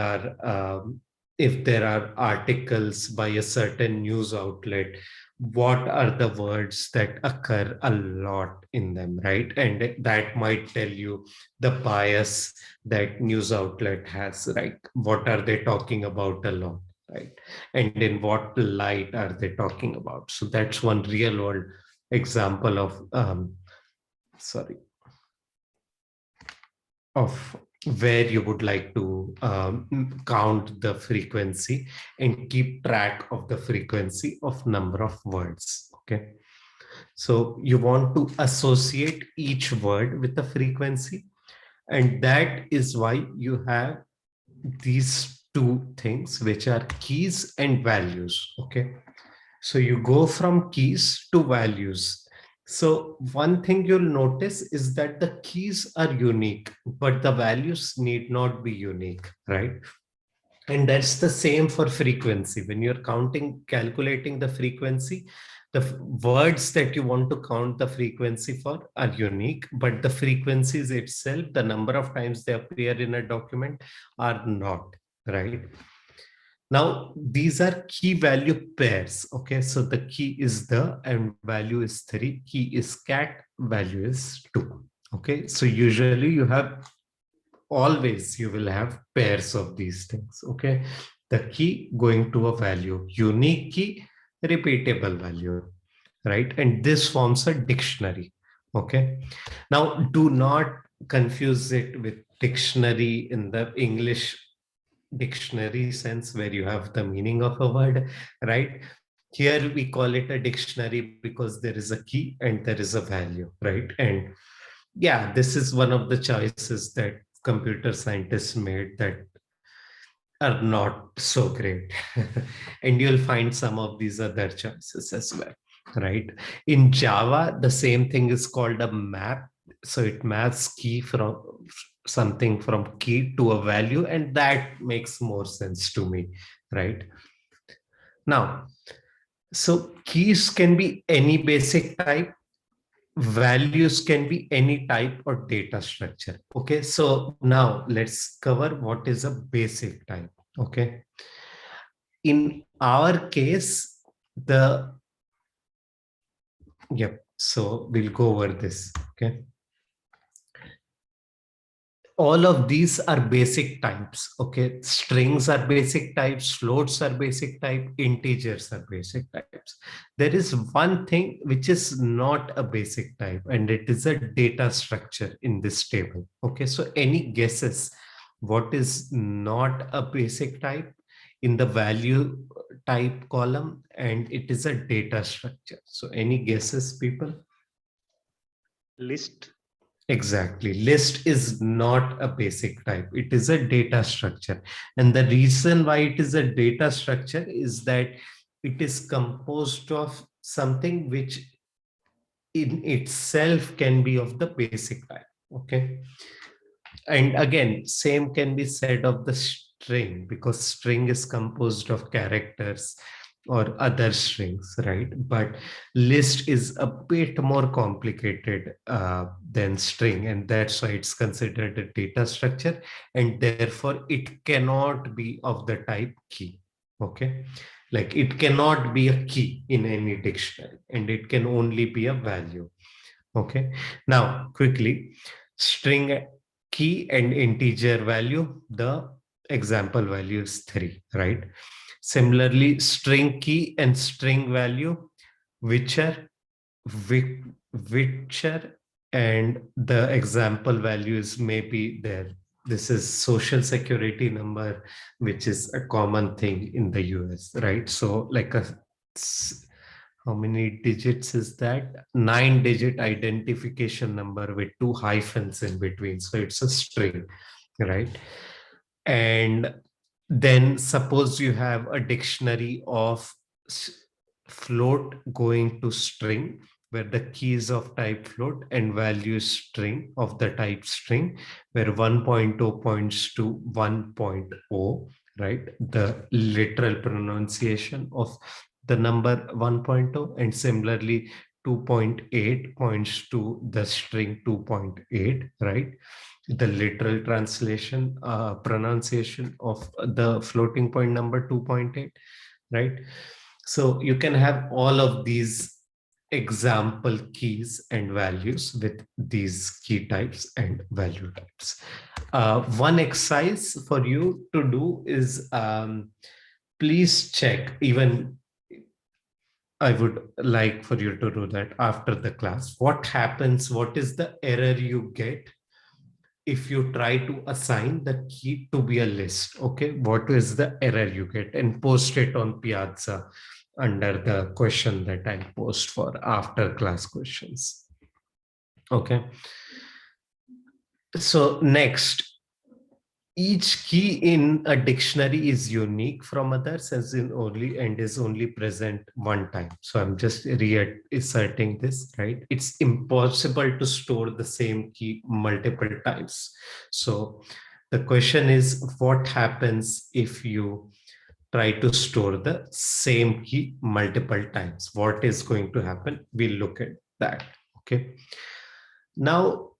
are articles by a certain news outlet, what are the words that occur a lot in them, right? And that might tell you the bias that news outlet has, right? What are they talking about a lot, right? And in what light are they talking about? So that's one real world example of where you would like to count the frequency and keep track of the frequency of number of words. Okay. So you want to associate each word with a frequency, and that is why you have these two things, which are keys and values. Okay. So you go from keys to values. So one thing you'll notice is that the keys are unique, but the values need not be unique, right? And that's the same for frequency. When you're calculating the frequency, the words that you want to count the frequency for are unique, but the frequencies itself, the number of times they appear in a document, are not, right? Now, these are key value pairs. Okay, so the key is the and value is 3. Key is cat, value is 2. Okay, so usually you have always you will have pairs of these things. Okay, the key going to a value, unique key, repeatable value, right? And this forms a dictionary. Okay, now do not confuse it with dictionary in the English dictionary sense where you have the meaning of a word, right? Here we call it a dictionary because there is a key and there is a value, right? And yeah, this is one of the choices that computer scientists made that are not so great. And you'll find some of these other choices as well, right? In Java, the same thing is called a map. So it maps key from something from key to a value, and that makes more sense to me, right? Now, so keys can be any basic type, values can be any type or data structure. Okay, so now let's cover what is a basic type. Okay, in our case, so we'll go over this. Okay, all of these are basic types. Okay, strings are basic types, floats are basic type, integers are basic types. There is one thing which is not a basic type, and it is a data structure in this table. Okay, so any guesses what is not a basic type in the value type column, and it is a data structure? So any guesses, people? List. Exactly. List is not a basic type. It is a data structure. And the reason why it is a data structure is that it is composed of something which in itself can be of the basic type. Okay. And again, same can be said of the string, because string is composed of characters or other strings, right? But list is a bit more complicated than string, and that's why it's considered a data structure, and therefore it cannot be of the type key. Okay, like it cannot be a key in any dictionary, and it can only be a value. Okay, now quickly, string key and integer value, the example value is 3, right? Similarly, string key and string value, which are whicher, and the example values may be there. This is social security number, which is a common thing in the US, right? So like how many digits is that? 9-digit identification number with 2 hyphens in between. So it's a string, right? And then suppose you have a dictionary of float going to string, where the key is of type float and value string of the type string, where 1.0 points to 1.0, right? The literal pronunciation of the number 1.0, and similarly 2.8 points to the string 2.8, right? The literal translation pronunciation of the floating point number 2.8, right? So you can have all of these example keys and values with these key types and value types. One exercise for you to do is please check, even I would like for you to do that after the class. What happens, what is the error you get if you try to assign the key to be a list? Okay, what is the error you get, and post it on Piazza under the question that I post for after class questions. Okay, so next, each key in a dictionary is unique from others, as in only, and is only present one time. So I'm just reasserting this, right? It's impossible to store the same key multiple times. So the question is, what happens if you try to store the same key multiple times? What is going to happen? We'll look at that. Okay. Now,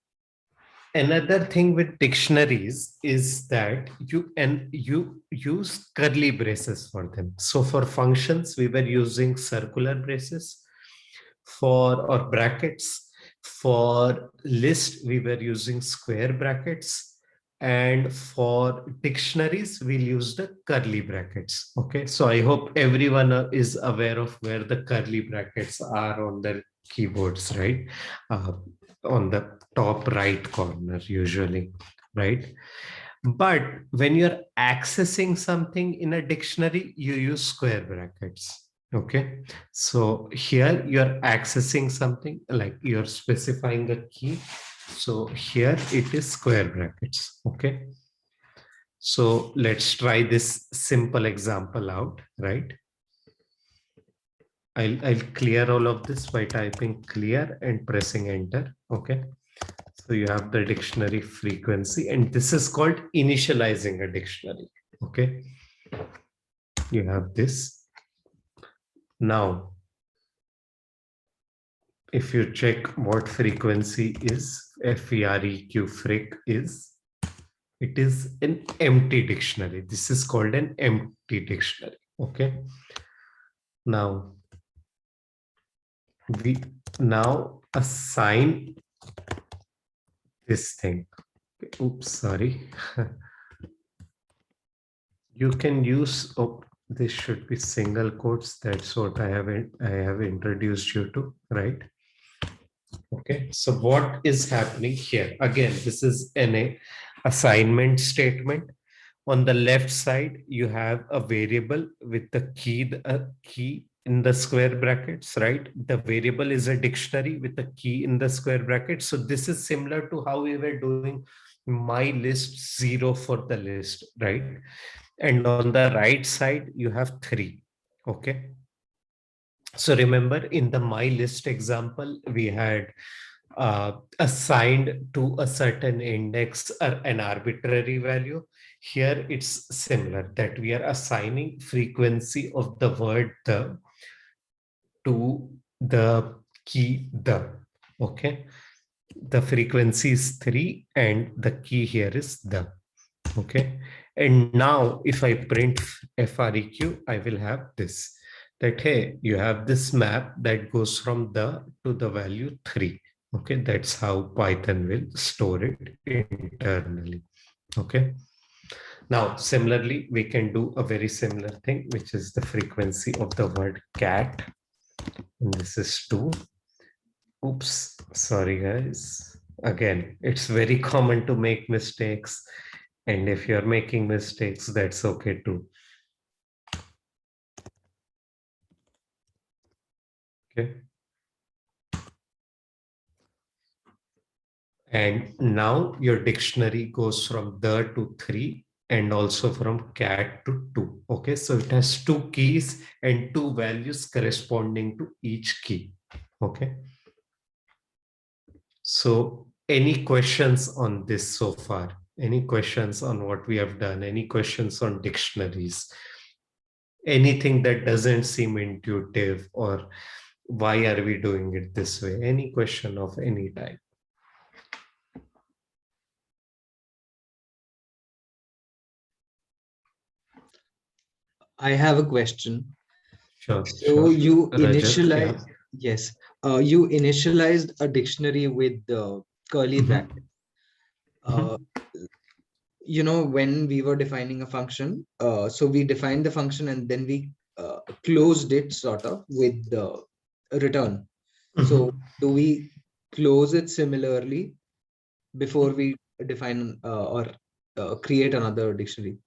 another thing with dictionaries is that you use curly braces for them. So for functions, we were using circular braces or brackets. For list, we were using square brackets. And for dictionaries, we'll use the curly brackets. Okay, so I hope everyone is aware of where the curly brackets are on their keyboards, right? On the top right corner usually, right? But when you're accessing something in a dictionary, you use square brackets. Okay, so here you're accessing something, like you're specifying a key. So here it is square brackets. Okay, so let's try this simple example out, right? I'll clear all of this by typing clear and pressing enter. Okay, so you have the dictionary frequency, and this is called initializing a dictionary. Okay, you have this. Now, if you check what frequency is, FEREQ fric is, it is an empty dictionary. This is called an empty dictionary. Okay. Now, we now assign this thing. Oops, sorry. You can use, oh, this should be single quotes. That's what I have introduced you to, right? Okay, so what is happening here? Again, this is an assignment statement. On the left side, you have a variable with the key in the square brackets, right? The variable is a dictionary with a key in the square brackets. So this is similar to how we were doing my list 0 for the list, right? And on the right side, you have 3. Okay. So remember, in the my list example, we had assigned to a certain index an arbitrary value. Here it's similar, that we are assigning frequency of the word the to the key the. Okay, the frequency is 3 and the key here is the. Okay, and now if I print FREQ, I will have this, that hey, you have this map that goes from the to the value 3. Okay, that's how Python will store it internally. Okay, now similarly, we can do a very similar thing, which is the frequency of the word cat, and this is 2. Oops, sorry guys. Again, it's very common to make mistakes, and if you're making mistakes, that's okay too. Okay. And now your dictionary goes from the to 3 and also from cat to 2. Okay, so it has 2 keys and 2 values corresponding to each key. Okay. So any questions on this so far? Any questions on what we have done? Any questions on dictionaries? Anything that doesn't seem intuitive, or why are we doing it this way? Any question of any type? I have a question. Sure. So you Rajat, initialize, yes, you initialized a dictionary with the curly bracket. You know, when we were defining a function, so we defined the function and then we closed it sort of with the return. So do we close it similarly before we define or create another dictionary?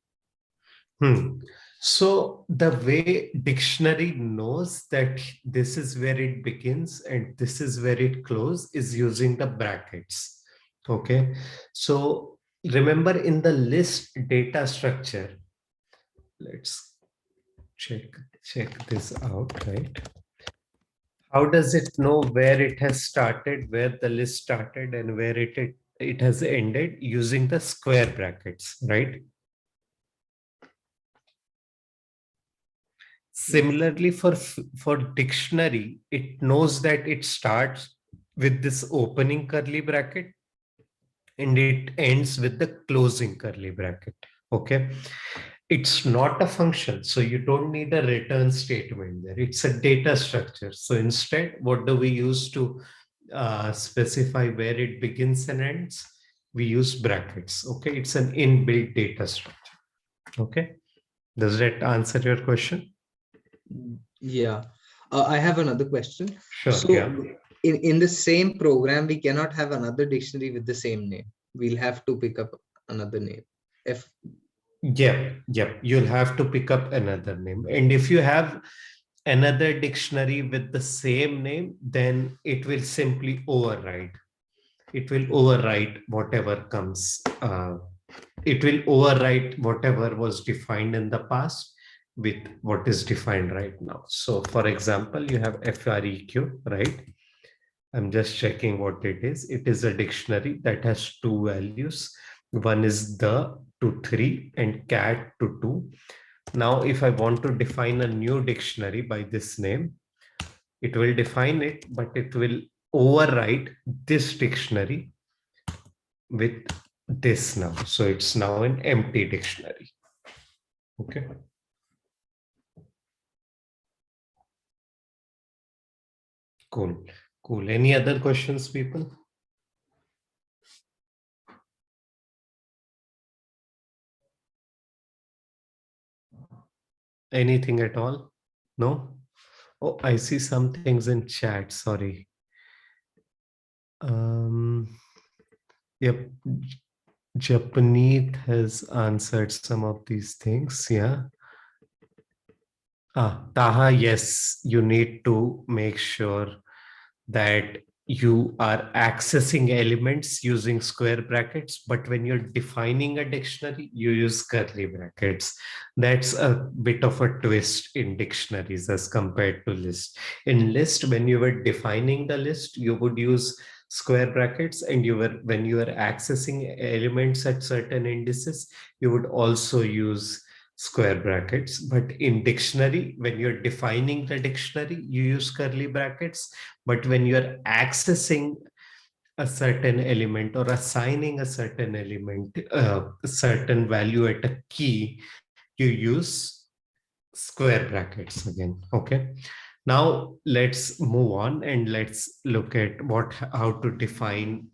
So the way dictionary knows that this is where it begins and this is where it closes is using the brackets. Okay, so remember, in the list data structure, let's check this out, right? How does it know where it has started, where the list started, and where it has ended? Using the square brackets, right? Similarly, for dictionary, it knows that it starts with this opening curly bracket and it ends with the closing curly bracket. Okay, it's not a function, so you don't need a return statement there. It's a data structure. So instead, what do we use to specify where it begins and ends? we use brackets. Okay, it's an inbuilt data structure. Okay, does that answer your question? Yeah. I have another question. Sure. So Yeah. in the same program, we cannot have another dictionary with the same name. We'll have to pick up another name. If Yeah, you'll have to pick up another name. And if you have another dictionary with the same name, then it will simply override. It will overwrite whatever comes. It will overwrite whatever was defined in the past with what is defined right now. So for example, you have FREQ, right? I'm just checking what it is. It is a dictionary that has two values. One is the to 3 and cat to 2. Now, if I want to define a new dictionary by this name, it will define it, but it will override this dictionary with this now. So it's now an empty dictionary. Okay. Cool. Cool. Any other questions, people? Anything at all? No? Oh, I see some things in chat. Sorry. Yep. Japanese has answered some of these things. Yeah. Taha, yes, you need to make sure that you are accessing elements using square brackets, but when you're defining a dictionary, you use curly brackets. That's a bit of a twist in dictionaries as compared to list. In list, when you were defining the list, you would use square brackets, and when you were accessing elements at certain indices, you would also use square brackets. But in dictionary, when you're defining the dictionary, you use curly brackets. But when you're accessing a certain element or assigning a certain element, a certain value at a key, you use square brackets again. Okay. Now let's move on and let's look at how to define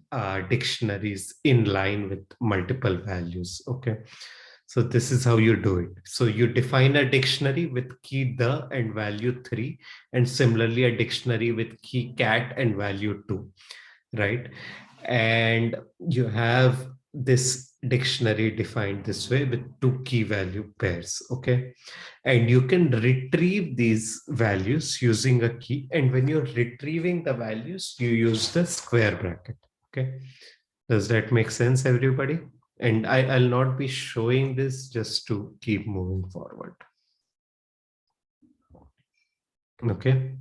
dictionaries in line with multiple values. Okay. So this is how you do it. So you define a dictionary with key the and value 3, and similarly a dictionary with key cat and value 2, right? And you have this dictionary defined this way with two key value pairs, okay? And you can retrieve these values using a key. And when you're retrieving the values, you use the square bracket, okay? Does that make sense, everybody? And I'll not be showing this just to keep moving forward. Okay.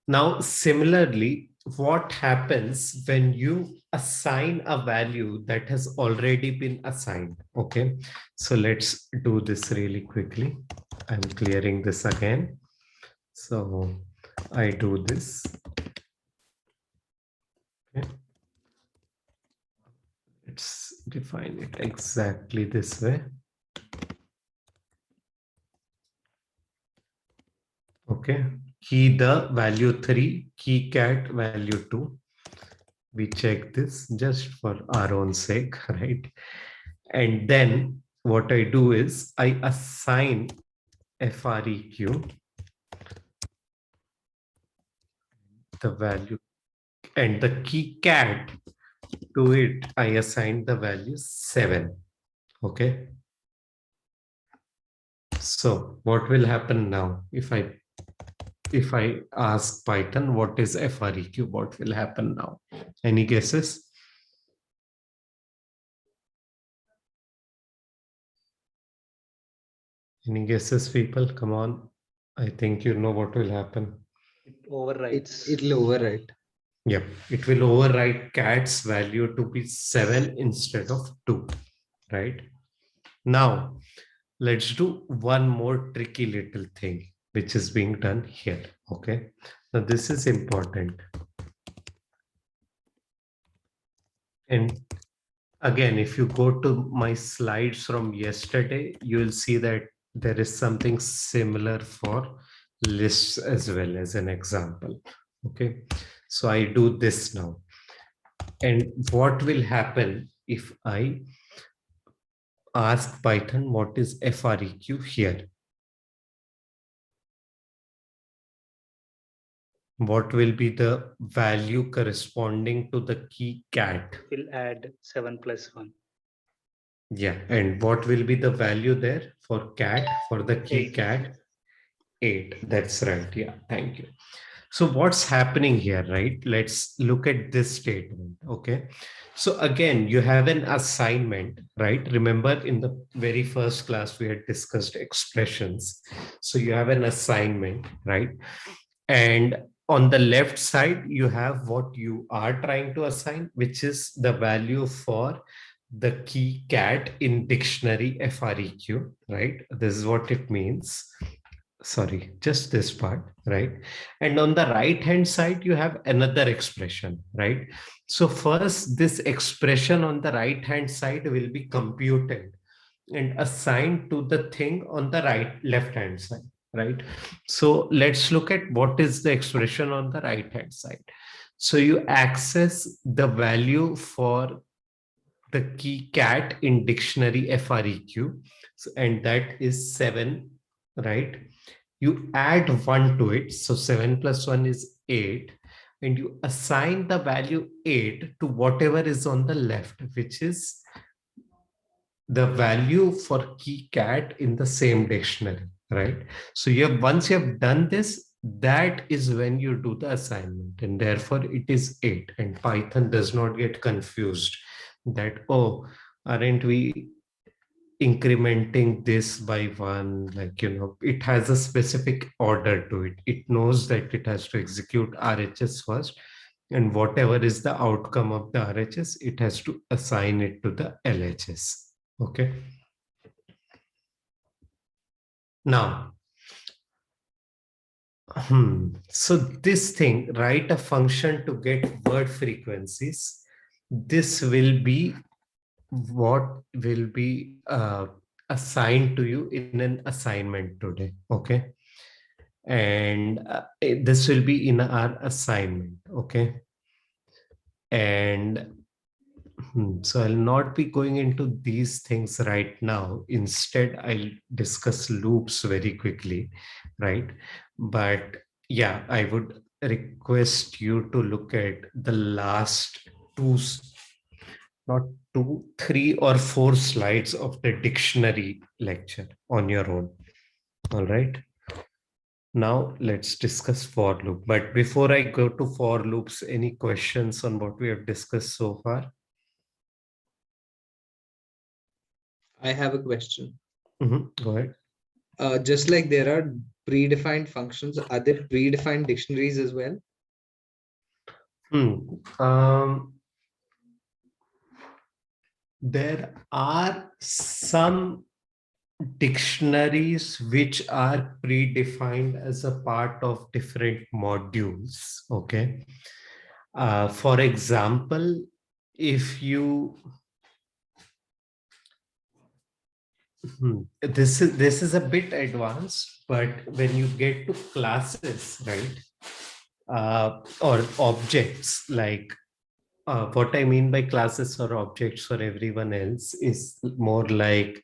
Now, similarly, what happens when you assign a value that has already been assigned? Okay. So let's do this really quickly. I'm clearing this again. So I do this. Okay. Let's define it exactly this way. Okay, key the value 3, key cat value 2. We check this just for our own sake, right? And then what I do is I assign FREQ the value, and the key cat to it, I assign the value 7. Okay. So what will happen now if I ask Python what is FREQ, what will happen now? Any guesses? Any guesses, people? Come on. I think you know what will happen. It overwrites. it'll overwrite. Yep, it will overwrite cat's value to be 7 instead of 2, right? Now, let's do one more tricky little thing, which is being done here, okay? Now, this is important. And again, if you go to my slides from yesterday, you will see that there is something similar for lists as well as an example. Okay, so I do this now. And what will happen if I ask Python what is FREQ here? What will be the value corresponding to the key cat? We'll add 7 plus 1. Yeah, and what will be the value there for cat, for the key 8. cat? 8. That's right. Yeah, thank you. So what's happening here, right? Let's look at this statement. Okay. So again, you have an assignment, right? Remember in the very first class, we had discussed expressions. So you have an assignment, right? And on the left side, you have what you are trying to assign, which is the value for the key cat in dictionary FREQ, right? This is what it means. Sorry, just this part, right? And on the right hand side, you have another expression, right? So first, this expression on the right hand side will be computed and assigned to the thing on the left hand side, right? So let's look at what is the expression on the right hand side. So you access the value for the key cat in dictionary FREQ, and that is 7, right? You add 1 to it, so 7 plus 1 is 8, and you assign the value 8 to whatever is on the left, which is the value for key cat in the same dictionary, right? So you have, once you have done this, that is when you do the assignment, and therefore it is 8. And Python does not get confused that, oh, aren't we incrementing this by 1? Like, it has a specific order to it. It knows that it has to execute RHS first, and whatever is the outcome of the RHS, it has to assign it to the LHS. Okay. Now, so this thing, write a function to get word frequencies. This will be what will be assigned to you in an assignment today. Okay. And this will be in our assignment. Okay. And so I'll not be going into these things right now. Instead, I'll discuss loops very quickly, right? But yeah, I would request you to look at the last not 2, 3 or 4 slides of the dictionary lecture on your own. All right. Now let's discuss for loop. But before I go to for loops, any questions on what we have discussed so far? I have a question. Go ahead. Just like there are predefined functions, are there predefined dictionaries as well? There are some dictionaries which are predefined as a part of different modules. Okay. For example, if you this is a bit advanced, but when you get to classes, right, or objects, like what I mean by classes or objects for everyone else is more like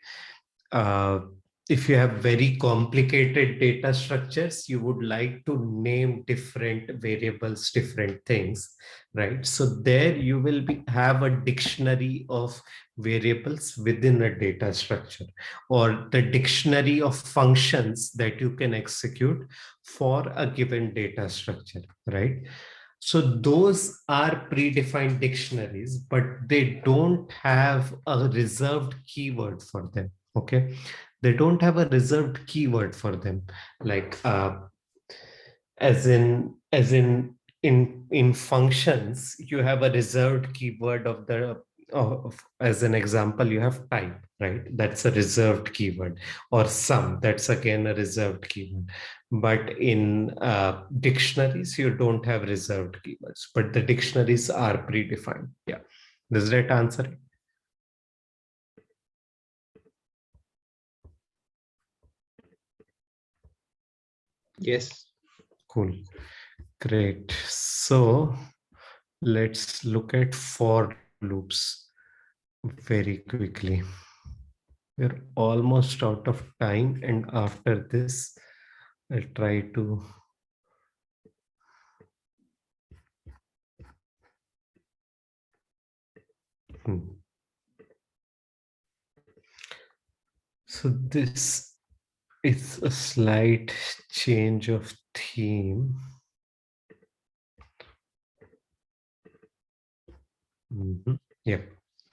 uh, if you have very complicated data structures, you would like to name different variables, different things, right? So there you will have a dictionary of variables within a data structure, or the dictionary of functions that you can execute for a given data structure, right? So those are predefined dictionaries, but they don't have a reserved keyword for them. Okay. They don't have a reserved keyword for them. Like as in functions, you have a reserved keyword of the as an example, you have type, right? That's a reserved keyword. Or sum, that's again a reserved keyword. But in dictionaries, you don't have reserved keywords, but the dictionaries are predefined. Yeah. Does that answer it? Yes. Cool. Great. So let's look at for loops very quickly. We're almost out of time, and after this, I'll try to So this is a slight change of theme. Yep.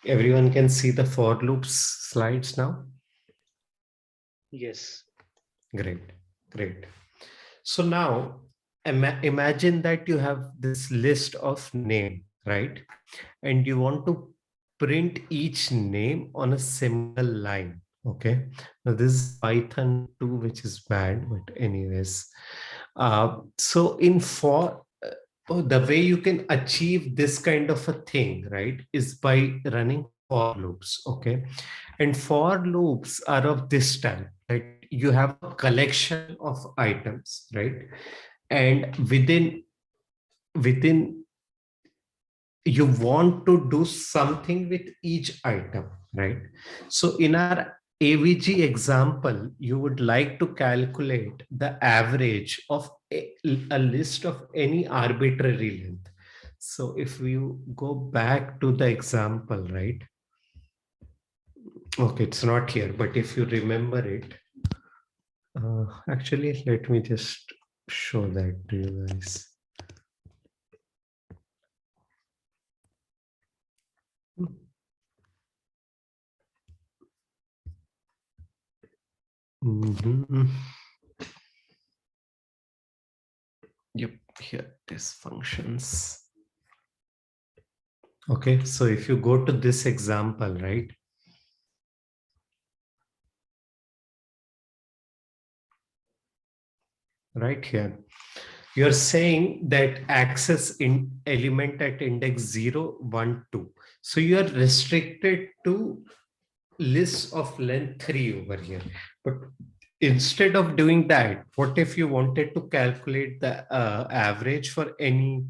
Everyone can see the for loops slides now? Yes. Great, great. So now imagine that you have this list of name, right? And you want to print each name on a single line. Okay. Now this is Python 2, which is bad, but anyways. So in for the way you can achieve this kind of a thing, right, is by running for loops. Okay. And for loops are of this type, right? You have a collection of items, right? And within you want to do something with each item, right? So in our AVG example, you would like to calculate the average of a list of any arbitrary length. So if you go back to the example, right? Okay, it's not here, but if you remember it, actually, let me just show that to you guys. Yep, here it is, functions. Okay, so if you go to this example, right? Right here, you're saying that access in element at index 0, 1, 2. So you are restricted to lists of length 3 over here. But instead of doing that, what if you wanted to calculate the average for any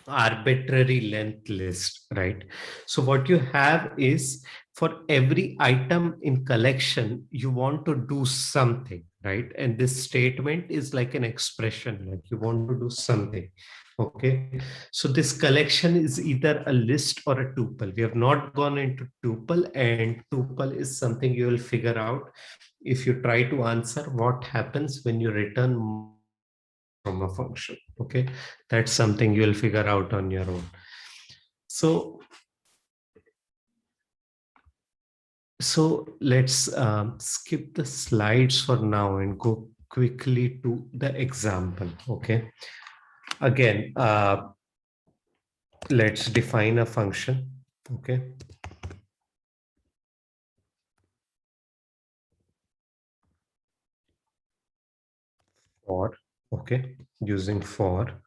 arbitrary length list, right? So what you have is, for every item in collection, you want to do something, right? And this statement is like an expression, like you want to do something. Okay, so this collection is either a list or a tuple. We have not gone into tuple, and tuple is something you will figure out if you try to answer what happens when you return from a function. Okay, that's something you'll figure out on your own. So let's skip the slides for now and go quickly to the example. Okay, again, let's define a function. Okay, for, okay, using for,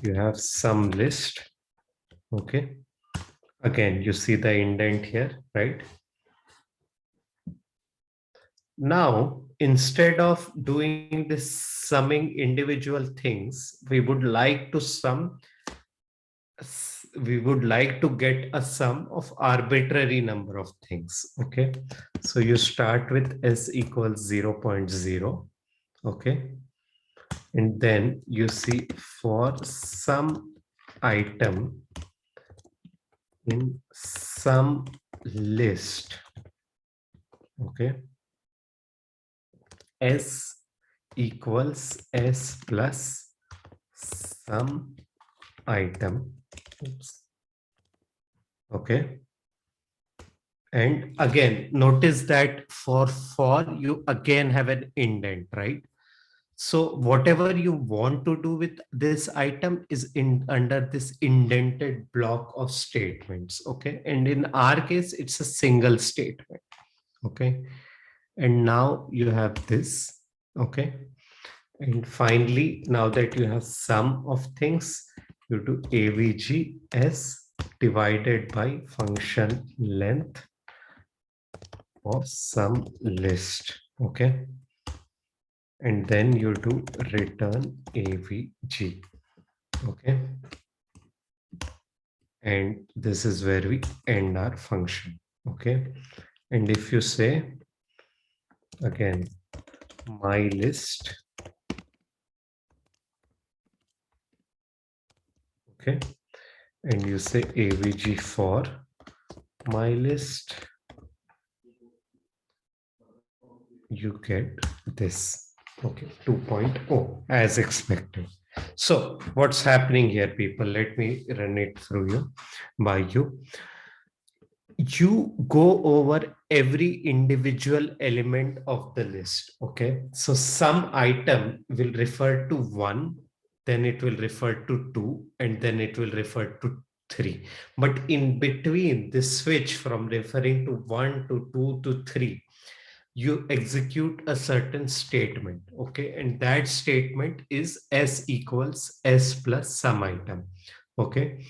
you have some list. Okay, again, you see the indent here, right? Now, instead of doing this summing individual things, we would like to get a sum of arbitrary number of things. Okay, so you start with s equals 0.0. Okay, and then you see for some item in some list. Okay, s equals s plus some item. Oops. Okay, and again notice that for you again have an indent, right? So whatever you want to do with this item is in under this indented block of statements. Okay, and in our case it's a single statement. Okay, and now you have this. Okay, and finally, now that you have sum of things, you do avg s divided by function length of some list. Okay, and then you do return avg. Okay, and this is where we end our function. Okay, and if you say again my list, okay, and you say avg for my list, you get this. Okay, 2.0 as expected. So what's happening here, people? Let me run it through you by you. You go over every individual element of the list. Okay, so some item will refer to 1, then it will refer to 2, and then it will refer to 3. But in between this switch from referring to 1 to 2 to 3, you execute a certain statement. Okay, and that statement is s equals s plus some item. Okay,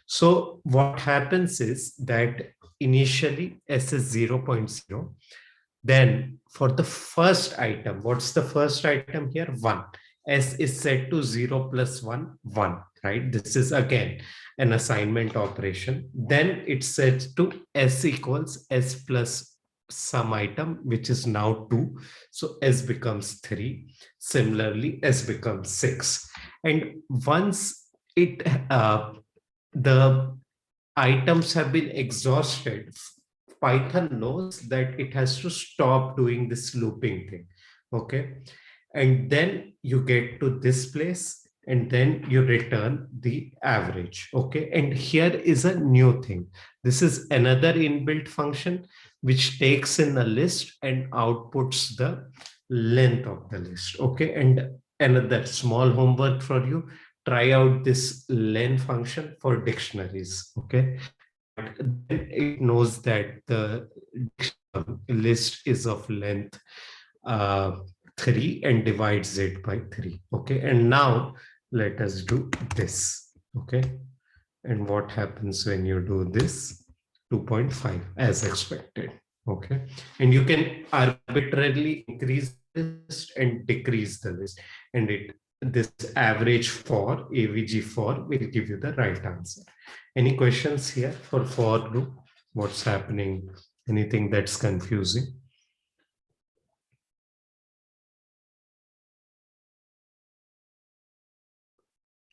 so what happens is that initially s is 0.0. Then for the first item, what's the first item here? 1. S is set to 0 plus 1, 1, right? This is again an assignment operation. Then it's set to S equals S plus some item, which is now 2. So S becomes 3. Similarly, S becomes 6. And once the items have been exhausted, Python knows that it has to stop doing this looping thing. Okay. And then you get to this place and then you return the average. Okay. And here is a new thing. This is another inbuilt function which takes in a list and outputs the length of the list. Okay. And another small homework for you, try out this len function for dictionaries. Okay. Then it knows that the list is of length 3 and divides it by 3. Okay, and now let us do this. Okay, and what happens when you do this? 2.5 as expected. Okay, and you can arbitrarily increase the list and decrease the list, and this average for avg for will give you the right answer. Any questions here for loop? What's happening? Anything that's confusing?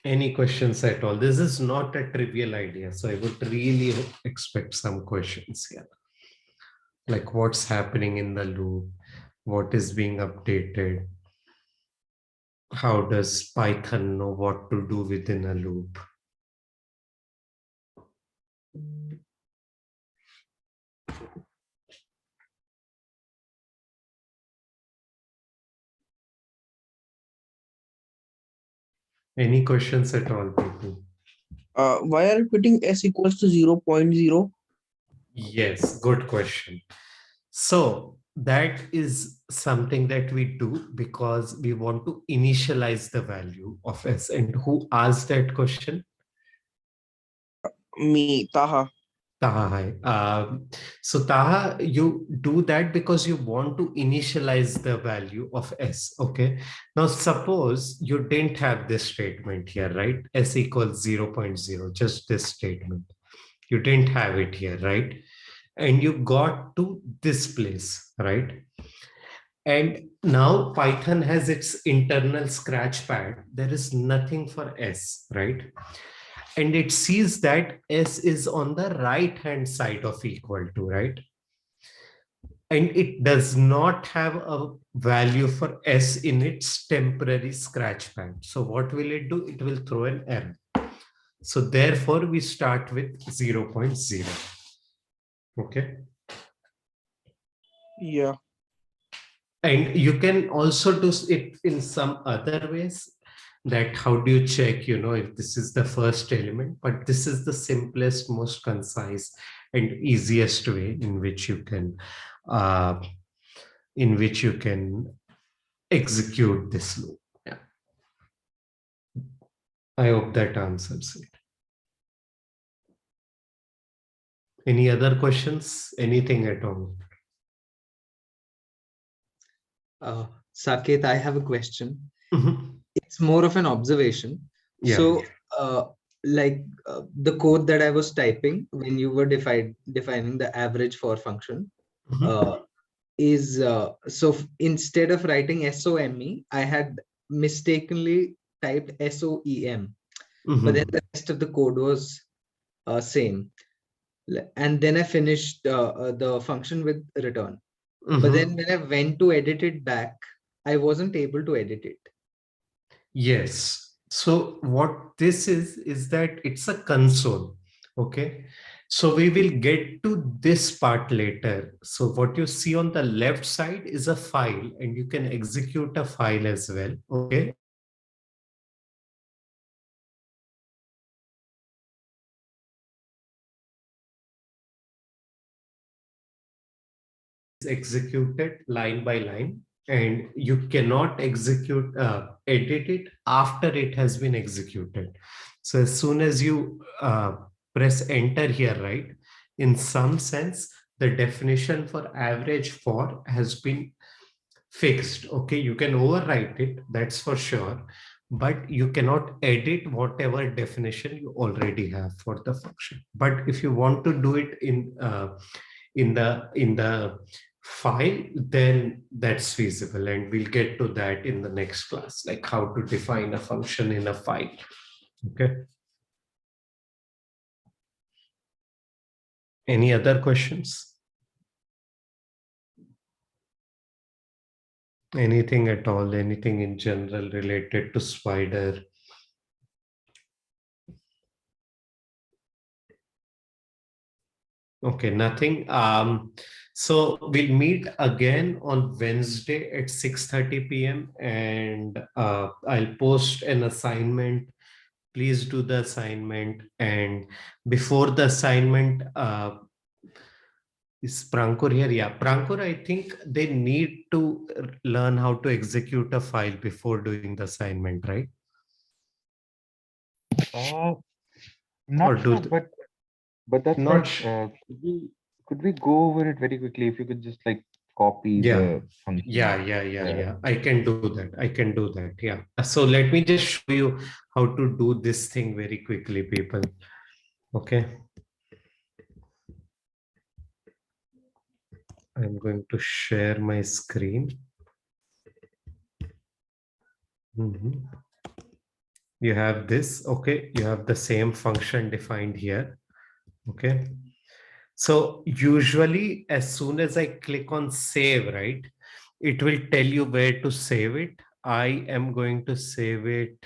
Any questions at all? This is not a trivial idea, so I would really expect some questions here. Like what's happening in the loop? What is being updated? How does Python know what to do within a loop? Any questions at all, people? Why are you putting s equals to 0.0? Yes, good question. So that is something that we do because we want to initialize the value of s. And who asked that question? Me, Taha. Taha, hi. So Taha, you do that because you want to initialize the value of s. Okay. Now suppose you didn't have this statement here, right? S equals 0.0, just this statement. You didn't have it here, right? And you got to this place, right? And now Python has its internal scratch pad. There is nothing for s, right? And it sees that s is on the right hand side of equal to, right? And it does not have a value for s in its temporary scratch pad. So what will it do? It will throw an error. So therefore we start with 0.0. Okay. Yeah. And you can also do it in some other ways. That how do you check, if this is the first element, but this is the simplest, most concise and easiest way in which you can execute this loop. Yeah. I hope that answers it. Any other questions? Anything at all? Saket, I have a question. Mhm. It's more of an observation. Yeah. So like the code that I was typing when you were defining the average for function is so instead of writing SOME, I had mistakenly typed SOEM, but then the rest of the code was same. And then I finished the function with return. But then when I went to edit it back, I wasn't able to edit it. Yes. So what this is that it's a console. Okay. So we will get to this part later. So what you see on the left side is a file, and you can execute a file as well. Okay. Executed line by line, and you cannot edit it after it has been executed. So as soon as you press enter here, right, in some sense the definition for average for has been fixed. Okay, you can overwrite it, that's for sure, but you cannot edit whatever definition you already have for the function. But if you want to do it in the file, then that's feasible, and we'll get to that in the next class, like how to define a function in a file. Okay, any other questions? Anything at all, anything in general related to Spider? Okay, nothing. So we'll meet again on Wednesday at 6:30 p.m. and I'll post an assignment. Please do the assignment. And before the assignment, is Prankur here? Yeah, Prankur, I think they need to learn how to execute a file before doing the assignment, right? Or Not do sure, but that's not? fine. Could we go over it very quickly? If you could just like copy Yeah. the function. Yeah. I can do that. I can do that. Yeah. So let me just show you how to do this thing very quickly, people. Okay. I'm going to share my screen. You have this. Okay. You have the same function defined here. Okay. So usually as soon as I click on save, right, it will tell you where to save it. I am going to save it.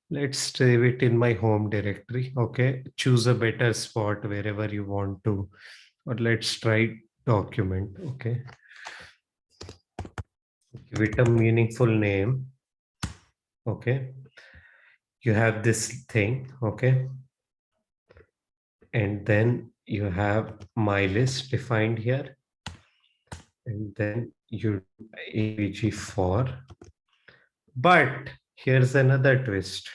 Let's save it in my home directory. Okay. Choose a better spot wherever you want to, or let's try document. Okay. Give it a meaningful name. Okay. You have this thing. Okay. And then you have my list defined here. And then you do avg for. But here's another twist.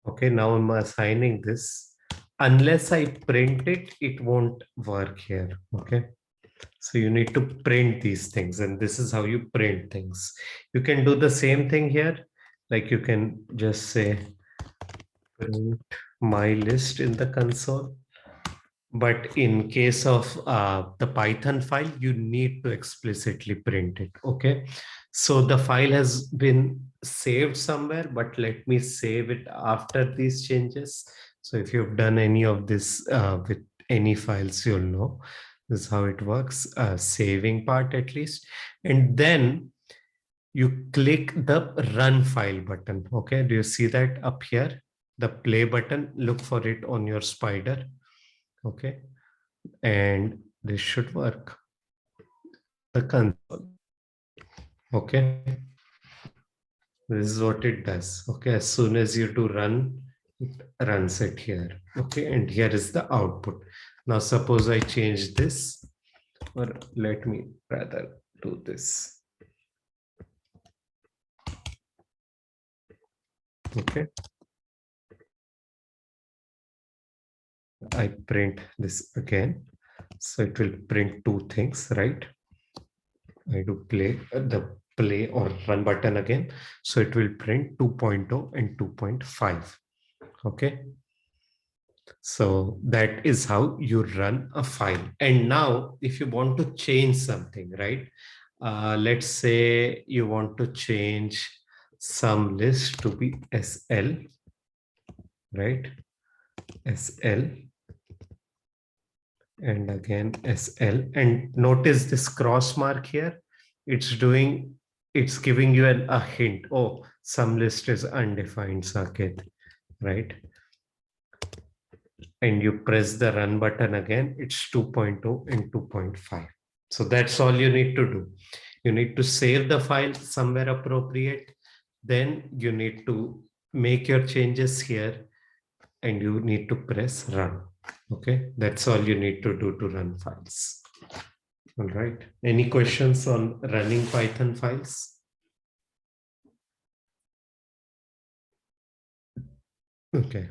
Okay, now I'm assigning this. Unless I print it, it won't work here. Okay, so you need to print these things, and this is how you print things. You can do the same thing here. Like you can just say print my list in the console. But in case of the Python file, you need to explicitly print it. Okay, so the file has been saved somewhere, but let me save it after these changes. So if you've done any of this with any files, you'll know this is how it works, saving part at least. And then you click the run file button. Okay, do you see that up here? The play button, look for it on your Spider. Okay, and this should work. The console. Okay, this is what it does. Okay, as soon as you do run, it runs it here. Okay, and here is the output. Now suppose I change this, or let me rather do this. Okay, I print this again, so it will print two things, right? I do play the play or run button again. So it will print 2.0 and 2.5. Okay. So that is how you run a file. And now if you want to change something, right? Let's say you want to change some list to be SL, right? SL and again SL, and notice this cross mark here. It's giving you a hint. Oh, some list is undefined, Saket, right? And you press the run button again, it's 2.0 and 2.5. So that's all you need to do. You need to save the file somewhere appropriate. Then you need to make your changes here and you need to press run. Okay, that's all you need to do to run files. All right. Any questions on running Python files? Okay.